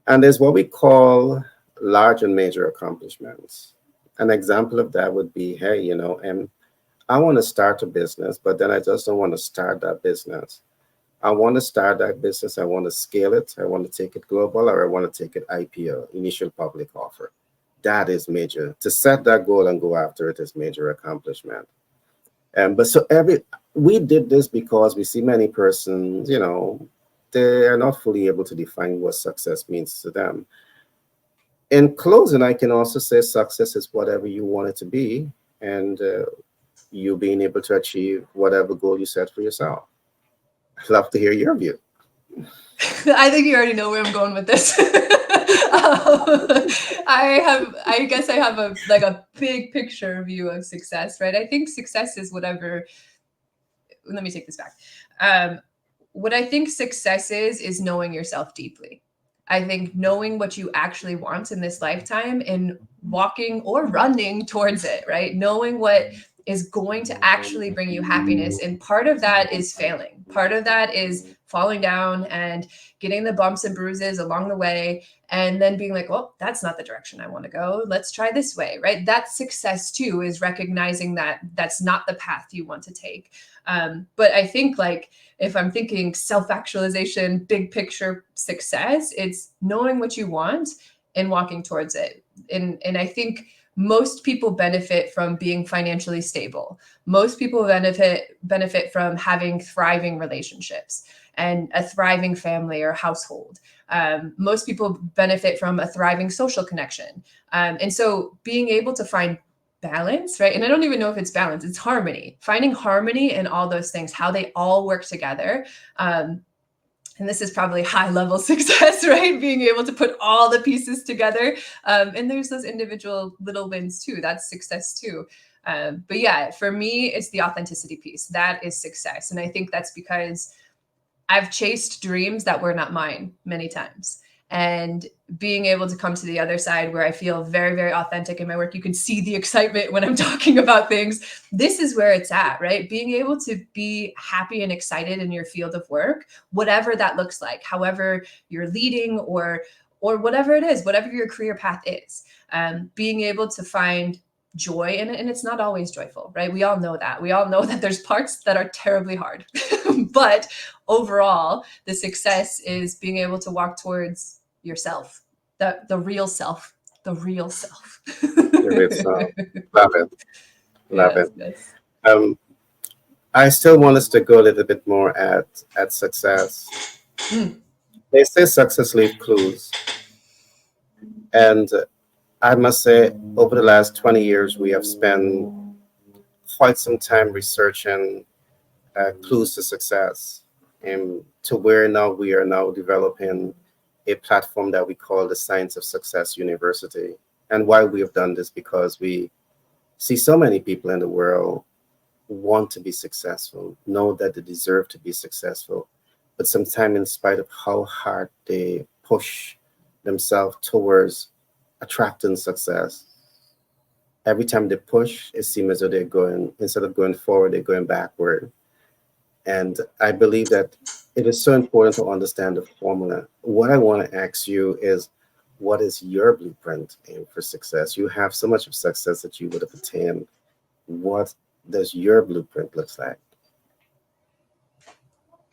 And there's what we call large and major accomplishments. An example of that would be, hey, I want to start a business, but then I just don't want to start that business. I want to start that business. I want to scale it. I want to take it global, or I want to take it IPO, initial public offer. That is major. To set that goal and go after it is major accomplishment. We did this because we see many persons, they are not fully able to define what success means to them. In closing, I can also say success is whatever you want it to be, and you being able to achieve whatever goal you set for yourself. I'd love to hear your view. I think you already know where I'm going with this. I guess I have a big picture view of success, right? I think success is whatever. Let me take this back. What I think success is knowing yourself deeply. I think knowing what you actually want in this lifetime and walking or running towards it, right? Knowing what is going to actually bring you happiness. And part of that is failing. Part of that is falling down and getting the bumps and bruises along the way, and then being like, well, that's not the direction I want to go. Let's try this way, right? That's success too, is recognizing that that's not the path you want to take. But I think if I'm thinking self-actualization, big picture success, it's knowing what you want and walking towards it. And I think most people benefit from being financially stable. Most people benefit from having thriving relationships and a thriving family or household. Most people benefit from a thriving social connection. And so being able to find balance, right? And I don't even know if it's balance, it's harmony. Finding harmony in all those things, how they all work together, and this is probably high level success, right? Being able to put all the pieces together. And there's those individual little wins too. That's success too. But yeah, for me, it's the authenticity piece. That is success. And I think that's because I've chased dreams that were not mine many times. And being able to come to the other side where I feel very, very authentic in my work, you can see the excitement when I'm talking about things. This is where it's at, right? Being able to be happy and excited in your field of work, whatever that looks like, however you're leading or whatever it is, whatever your career path is, being able to find joy in it. And it's not always joyful, right? We all know that. We all know that there's parts that are terribly hard. But overall, the success is being able to walk towards yourself, the real self, the real self. It's, love it. Love Yes, it. yes. I still want us to go a little bit more at success. Mm. They say success leaves clues. And I must say, over the last 20 years, we have spent quite some time researching clues to success, and to where now we are now developing a platform that we call the Science of Success University. And why we have done this, because we see so many people in the world want to be successful, know that they deserve to be successful, but sometimes in spite of how hard they push themselves towards attracting success, every time they push, it seems as though they're going, instead of going forward, they're going backward. And I believe that it is so important to understand the formula. What I want to ask you is, what is your blueprint for success? You have so much of success that you would have attained. What does your blueprint look like?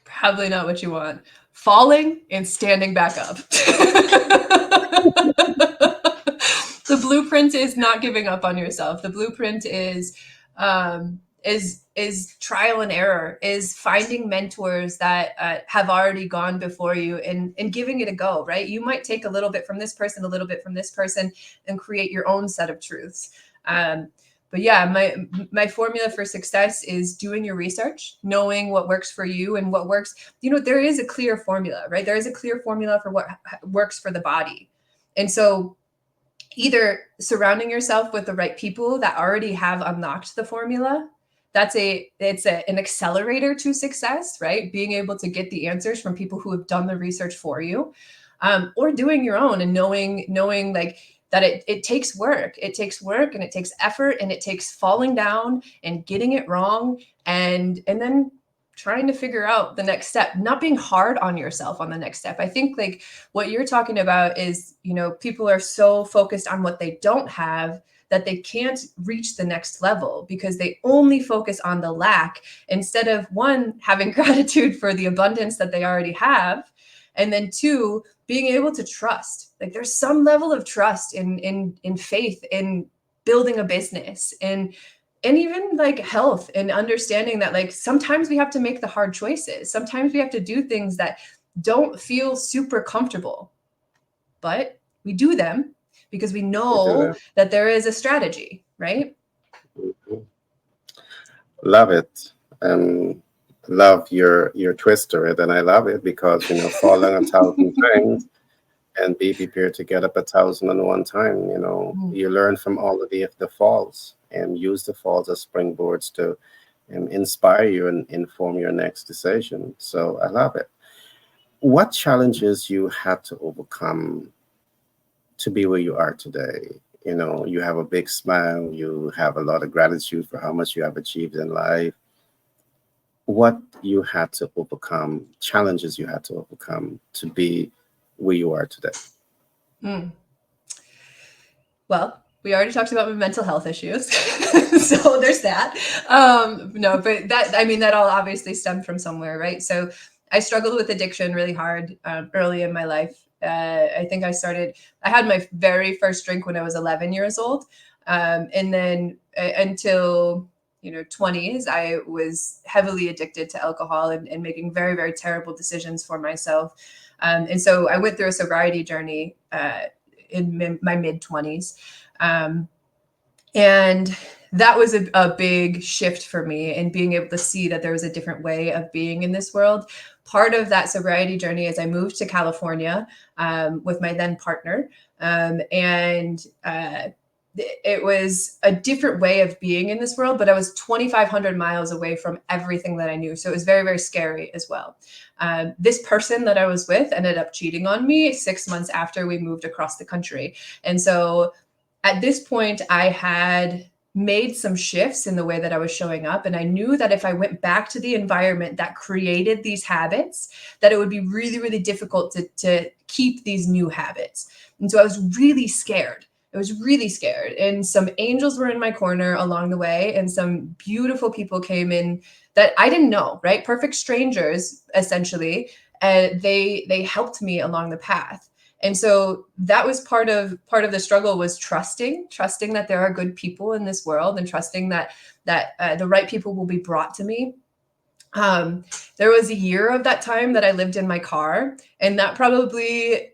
Probably not what you want. Falling and standing back up. The blueprint is not giving up on yourself. The blueprint is trial and error, is finding mentors that have already gone before you and giving it a go, right? You might take a little bit from this person, a little bit from this person, and create your own set of truths. But yeah, my formula for success is doing your research, knowing what works for you and what works. There is a clear formula, right? There is a clear formula for what works for the body. And so either surrounding yourself with the right people that already have unlocked the formula, an accelerator to success, right? Being able to get the answers from people who have done the research for you, or doing your own and knowing like that it takes work. It takes work and it takes effort and it takes falling down and getting it wrong and then trying to figure out the next step, not being hard on yourself on the next step. I think like what you're talking about is, people are so focused on what they don't have that they can't reach the next level because they only focus on the lack instead of, one, having gratitude for the abundance that they already have, and then two, being able to trust. Like there's some level of trust in faith, in building a business, and even like health, and understanding that like sometimes we have to make the hard choices. Sometimes we have to do things that don't feel super comfortable, but we do them because we We do know that. that there is a strategy, right? Mhm. Love it. And love your twist to it. And I love it because, fall down 1,000 times and be prepared to get up 1,001 time. Mm. You learn from all of the falls and use the falls as springboards to inspire you and inform your next decision. So I love it. What challenges you had to overcome to be where you are today? You have a big smile, you have a lot of gratitude for how much you have achieved in life. What you had to overcome, challenges you had to overcome to be where you are today. Mm. Well, we already talked about my mental health issues. So there's that. No, but that all obviously stemmed from somewhere, right? So I struggled with addiction really hard early in my life. I think I had my very first drink when I was 11 years old. And then until 20s, I was heavily addicted to alcohol and making very, very terrible decisions for myself. And so I went through a sobriety journey in my mid 20s. And that was a big shift for me, and being able to see that there was a different way of being in this world. part of that sobriety journey is I moved to California with my then partner. And it was a different way of being in this world, but I was 2,500 miles away from everything that I knew. So it was very, very scary as well. This person that I was with ended up cheating on me 6 months after we moved across the country. And so at this point, I had made some shifts in the way that I was showing up. And I knew that if I went back to the environment that created these habits, that it would be really, really difficult to keep these new habits. And so I was really scared. I was really scared. And some angels were in my corner along the way, and some beautiful people came in that I didn't know, right? Perfect strangers, essentially. And they helped me along the path. And so that was part of the struggle, was trusting that there are good people in this world, and trusting that the right people will be brought to me. There was a year of that time that I lived in my car, and that probably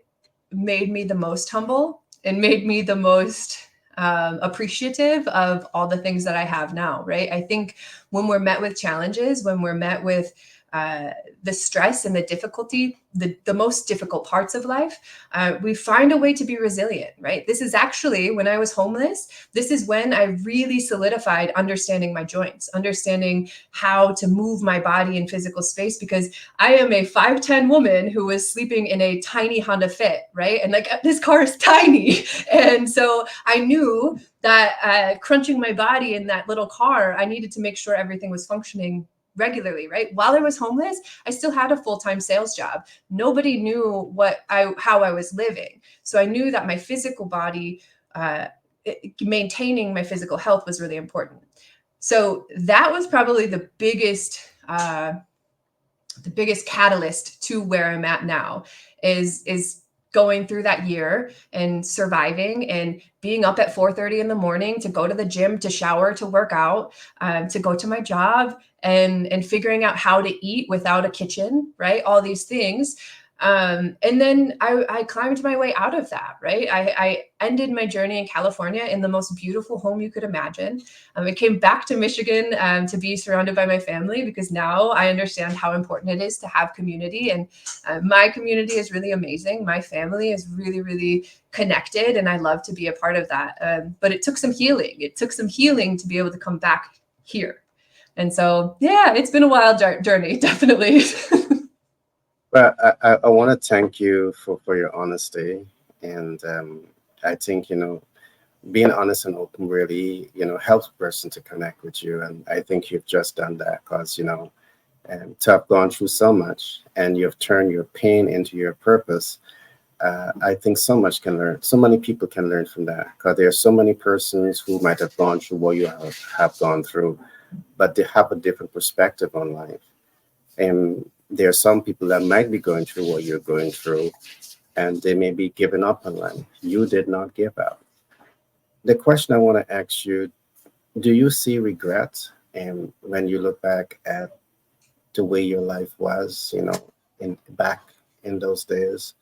made me the most humble and made me the most appreciative of all the things that I have now, right? I think when we're met with challenges, when we're met with the stress and the difficulty, the most difficult parts of life, we find a way to be resilient, right? This is actually, when I was homeless, this is when I really solidified understanding my joints, understanding how to move my body in physical space, because I am a 5'10" woman who was sleeping in a tiny Honda Fit, right? And like, this car is tiny. And so I knew that crunching my body in that little car, I needed to make sure everything was functioning regularly, right? While I was homeless, I still had a full-time sales job. Nobody knew how I was living. So I knew that my physical body, maintaining my physical health was really important. So that was probably the biggest catalyst to where I'm at now, is going through that year and surviving and being up at 4:30 in the morning to go to the gym, to shower, to work out, to go to my job, and figuring out how to eat without a kitchen, right? All these things. And then I climbed my way out of that, right? I ended my journey in California in the most beautiful home you could imagine. I came back to Michigan to be surrounded by my family, because now I understand how important it is to have community. And my community is really amazing. My family is really, really connected, and I love to be a part of that. But it took some healing. It took some healing to be able to come back here. And so, yeah, it's been a wild journey, definitely. Well, I want to thank you for your honesty. And I think, being honest and open really, helps a person to connect with you. And I think you've just done that because, to have gone through so much and you've turned your pain into your purpose. I think so many people can learn from that, because there are so many persons who might have gone through what you have gone through, but they have a different perspective on life. And there are some people that might be going through what you're going through, and they may be giving up on life. You did not give up. The question I want to ask you, do you see regret? And when you look back at the way your life was, back in those days,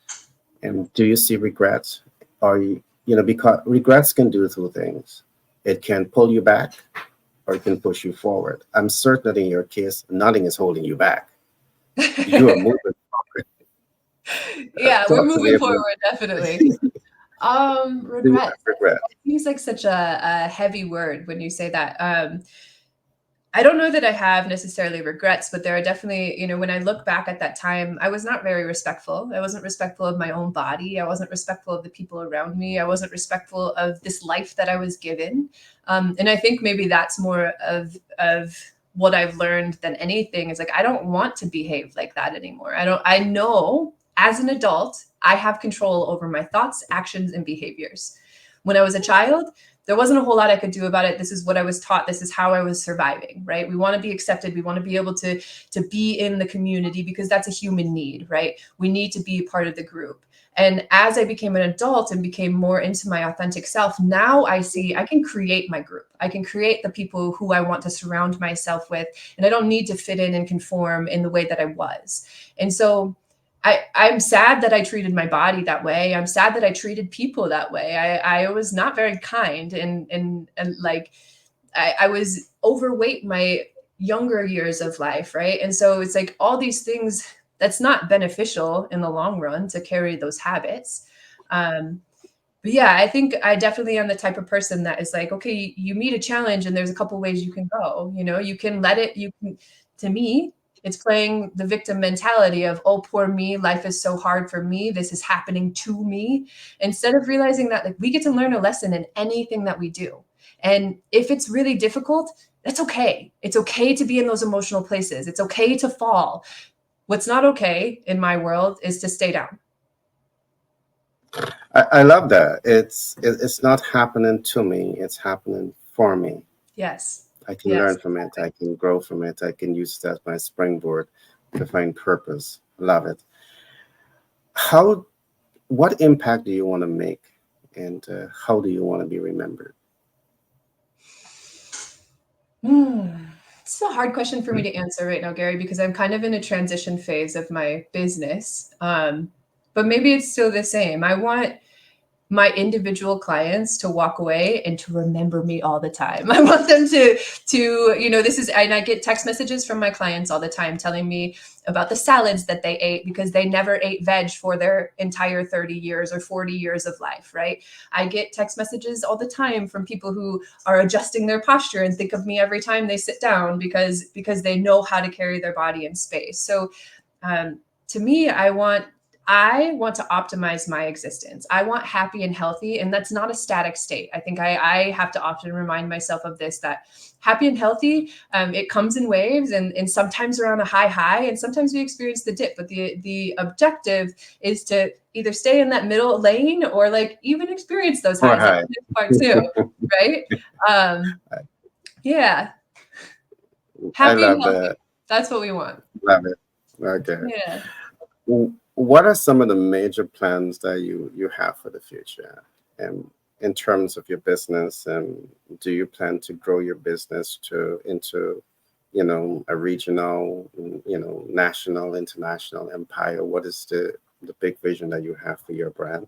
and do you see regrets? Or because regrets can do two things. It can pull you back, or it can push you forward. I'm certain that in your case, nothing is holding you back. You are moving forward. Yeah, we're Talk to me moving about forward, definitely. do you Regrets. have regret? It seems like such a heavy word when you say that. I don't know that I have necessarily regrets, but there are definitely, when I look back at that time, I was not very respectful. I wasn't respectful of my own body. I wasn't respectful of the people around me. I wasn't respectful of this life that I was given. And I think maybe that's more of what I've learned than anything, is like, I don't want to behave like that anymore. I know as an adult, I have control over my thoughts, actions, and behaviors. When I was a child, there wasn't a whole lot I could do about it. This is what I was taught. This is how I was surviving, right? We want to be accepted. We want to be able to be in the community, because that's a human need, right? We need to be part of the group. And as I became an adult and became more into my authentic self, now I see I can create my group. I can create the people who I want to surround myself with. And I don't need to fit in and conform in the way that I was. And so I'm sad that I treated my body that way. I'm sad that I treated people that way. I was not very kind, and like I was overweight my younger years of life, right? And so it's like all these things that's not beneficial in the long run to carry those habits. But yeah, I think I definitely am the type of person that is like, okay, you meet a challenge and there's a couple ways you can go. You can let it, you can, to me, it's playing the victim mentality of, oh, poor me, life is so hard for me, this is happening to me. Instead of realizing that like we get to learn a lesson in anything that we do. And if it's really difficult, that's okay. It's okay to be in those emotional places. It's okay to fall. What's not okay in my world is to stay down. I love that. It's not happening to me, it's happening for me. Yes. I can Yes. learn from it, I can grow from it, I can use it as my springboard to find purpose. Love it. How what impact do you want to make, and how do you want to be remembered? Hmm. It's a hard question for me to answer right now, Gary, because I'm kind of in a transition phase of my business. But maybe it's still the same. I want my individual clients to walk away and to remember me all the time. I want them to this is, and I get text messages from my clients all the time telling me about the salads that they ate because they never ate veg for their entire 30 years or 40 years of life, right? I get text messages all the time from people who are adjusting their posture and think of me every time they sit down because they know how to carry their body in space. So to me, I want to optimize my existence. I want happy and healthy, and that's not a static state. I think I have to often remind myself of this, that happy and healthy, it comes in waves, and sometimes we're on a high, and sometimes we experience the dip. But the objective is to either stay in that middle lane or like even experience those Or highs. That's hi. the part too, right? Um, yeah, I happy and love healthy. that. That's what we want. Love it. Okay. Yeah. What are some of the major plans that you have for the future? And in terms of your business, do you plan to grow your business to into, a regional, national, international empire? What is the big vision that you have for your brand?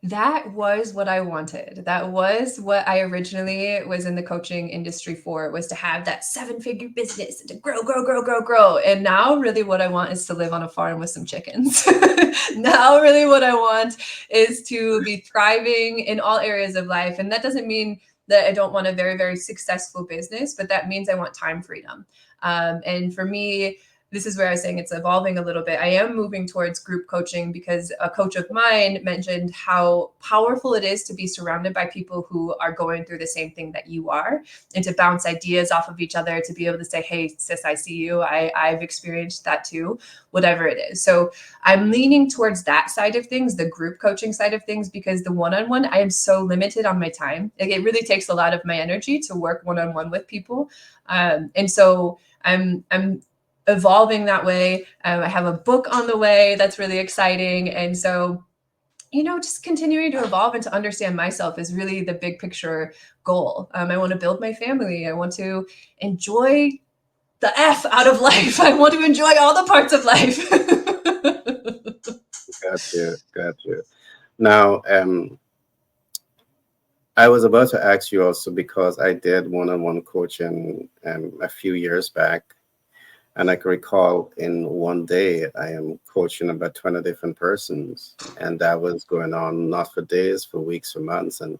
That was what I wanted. That was what I originally was in the coaching industry for, was to have that seven-figure business and to grow, grow, grow, grow, grow. And now really what I want is to live on a farm with some chickens. Now really what I want is to be thriving in all areas of life. And that doesn't mean that I don't want a very, very successful business, but that means I want time freedom. And for me, this is where I was saying it's evolving a little bit. I am moving towards group coaching because a coach of mine mentioned how powerful it is to be surrounded by people who are going through the same thing that you are, and to bounce ideas off of each other, to be able to say, hey, sis, I see you. I've experienced that too, whatever it is. So I'm leaning towards that side of things, the group coaching side of things, because the one-on-one, I am so limited on my time. Like it really takes a lot of my energy to work one-on-one with people. And so I'm evolving that way. I have a book on the way that's really exciting. And so, just continuing to evolve and to understand myself is really the big picture goal. I want to build my family. I want to enjoy the F out of life. I want to enjoy all the parts of life. Got you. Got you. Now, I was about to ask you also because I did one-on-one coaching a few years back. And I can recall in one day, I am coaching about 20 different persons. And that was going on not for days, for weeks, for months. And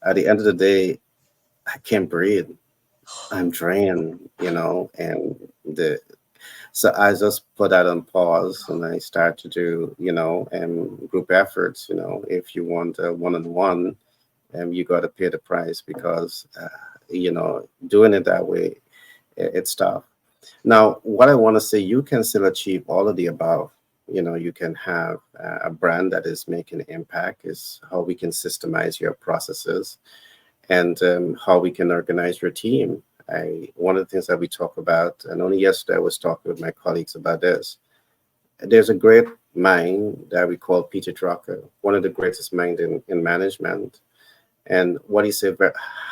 at the end of the day, I can't breathe. I'm drained, and so I just put that on pause and I start to do, group efforts. If you want a one-on-one, you got to pay the price because, doing it that way, it's tough. Now, what I want to say, you can still achieve all of the above. You can have a brand that is making an impact, is how we can systemize your processes and how we can organize your team. One of the things that we talk about, and only yesterday I was talking with my colleagues about this. There's a great mind that we call Peter Drucker, one of the greatest minds in management. And what he said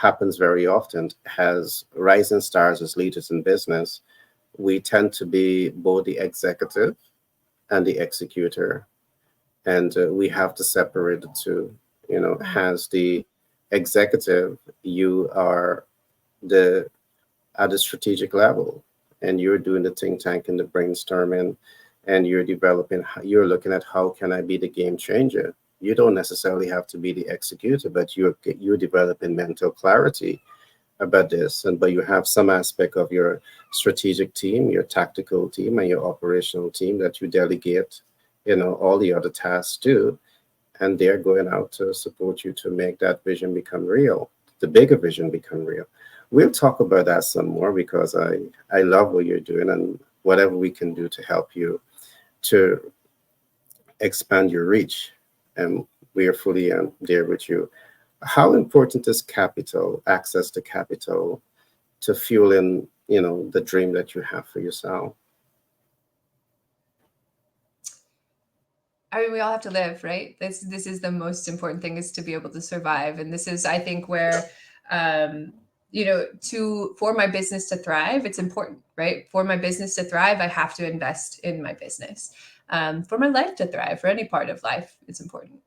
happens very often, has rising stars as leaders in business. We tend to be both the executive and the executor, and we have to separate the two. As the executive, you are the at the strategic level, and you're doing the think tank and the brainstorming, and you're looking at how can I be the game changer. You don't necessarily have to be the executor, but you're developing mental clarity about this, and but you have some aspect of your strategic team, your tactical team, and your operational team that you delegate, all the other tasks to, and they're going out to support you to make that vision become real, the bigger vision become real. We'll talk about that some more because I love what you're doing, and whatever we can do to help you to expand your reach, and we are fully there with you. How important is capital, access to capital, to fueling, the dream that you have for yourself? I mean, we all have to live, right? This is the most important thing, is to be able to survive. And this is, I think, where for my business to thrive, it's important, right? For my business to thrive, I have to invest in my business. For my life to thrive, for any part of life, it's important.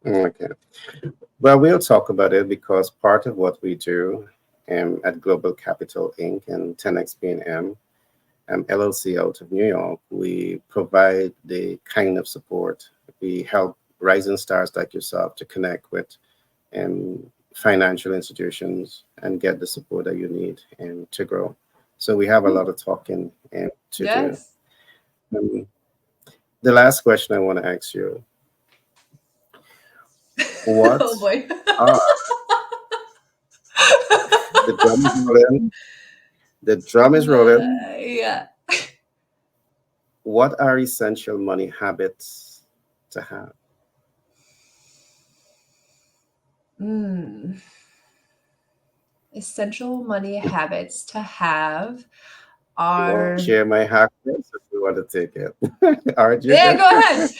Okay. Well, we'll talk about it because part of what we do at Global Capital Inc. and 10X B&M LLC out of New York, we provide the kind of support. We help rising stars like yourself to connect with financial institutions and get the support that you need and to grow. So we have a lot of talking to Yes. do. The last question I want to ask you: What Oh boy. are the drum is rolling? The drum is rolling. Yeah. What are essential money habits to have? Essential money habits to have You want are. to share my hack first if you want to take it? Aren't you Yeah, good? go ahead.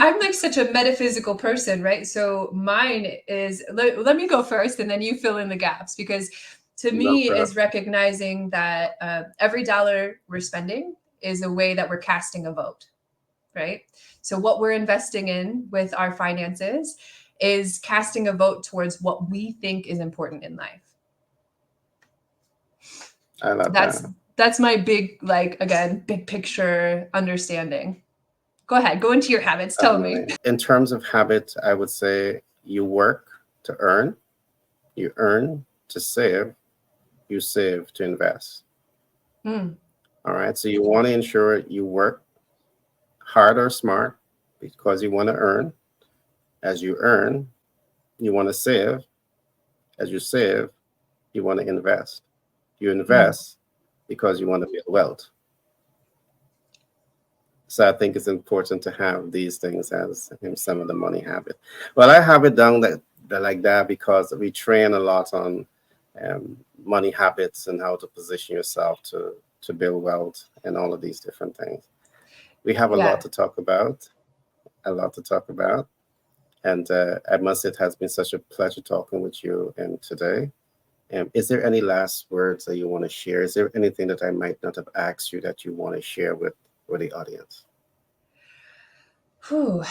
I'm like such a metaphysical person, right? So mine is, let me go first and then you fill in the gaps, because to No me problem. is recognizing that every dollar we're spending is a way that we're casting a vote, right? So what we're investing in with our finances is casting a vote towards what we think is important in life. I love That's that. that's my big, like, again, big picture understanding. Go ahead, go into your habits. Tell me. In terms of habits, I would say you work to earn, you earn to save, you save to invest. Hmm. All right. So you want to ensure you work hard or smart because you want to earn. As you earn, you want to save. As you save, you want to invest. You Hmm. invest because you want to build wealth. So I think it's important to have these things as some of the money habit. Well, I have it down that like that because we train a lot on money habits and how to position yourself to build wealth and all of these different things. We have a lot Yeah. to talk about, a lot to talk about. And I must say it has been such a pleasure talking with you today. Is there any last words that you want to share? Is there anything that I might not have asked you that you want to share with the audience? Whew.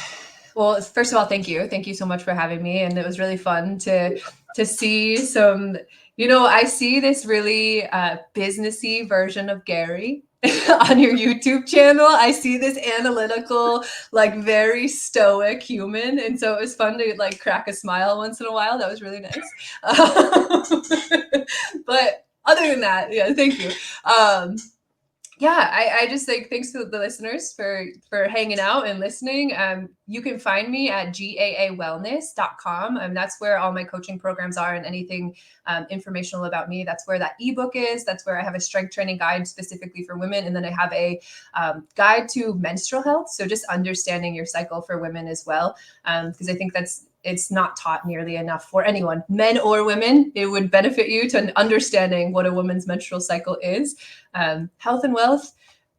Well, first of all, thank you. Thank you so much for having me. And it was really fun to see some, I see this really businessy version of Gary on your YouTube channel. I see this analytical, like very stoic human. And so it was fun to like crack a smile once in a while. That was really nice. But other than that, yeah, thank you. Yeah, I just like, thanks to the listeners for hanging out and listening. You can find me at gaawellness.com. That's where all my coaching programs are, and anything informational about me. That's where that ebook is. That's where I have a strength training guide specifically for women, and then I have a guide to menstrual health, so just understanding your cycle for women as well, because I think it's not taught nearly enough for anyone, men or women. It would benefit you to understanding what a woman's menstrual cycle is. Health and wealth,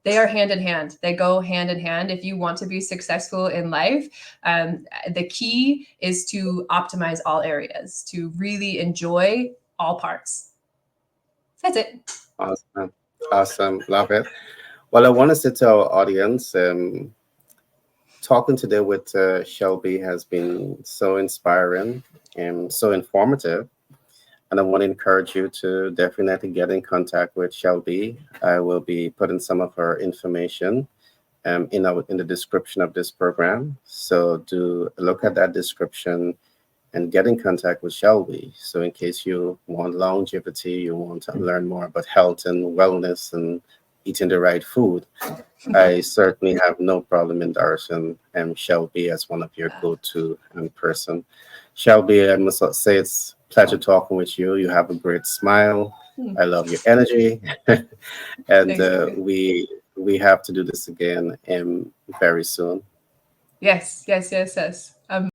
they are hand in hand. They go hand in hand. If you want to be successful in life, the key is to optimize all areas, to really enjoy all parts. That's it. Awesome. Awesome. Love it. Well, I want to say to our audience, talking today with Shelby has been so inspiring and so informative. And I want to encourage you to definitely get in contact with Shelby. I will be putting some of her information in the description of this program. So do look at that description and get in contact with Shelby. So in case you want longevity, you want to learn more about health and wellness and eating the right food, I certainly have no problem endorsing Shelby as one of your go-to person. Shelby, I must say it's a pleasure talking with you. You have a great smile. I love your energy, and Thanks, David. we have to do this again very soon. Yes, yes, yes, yes.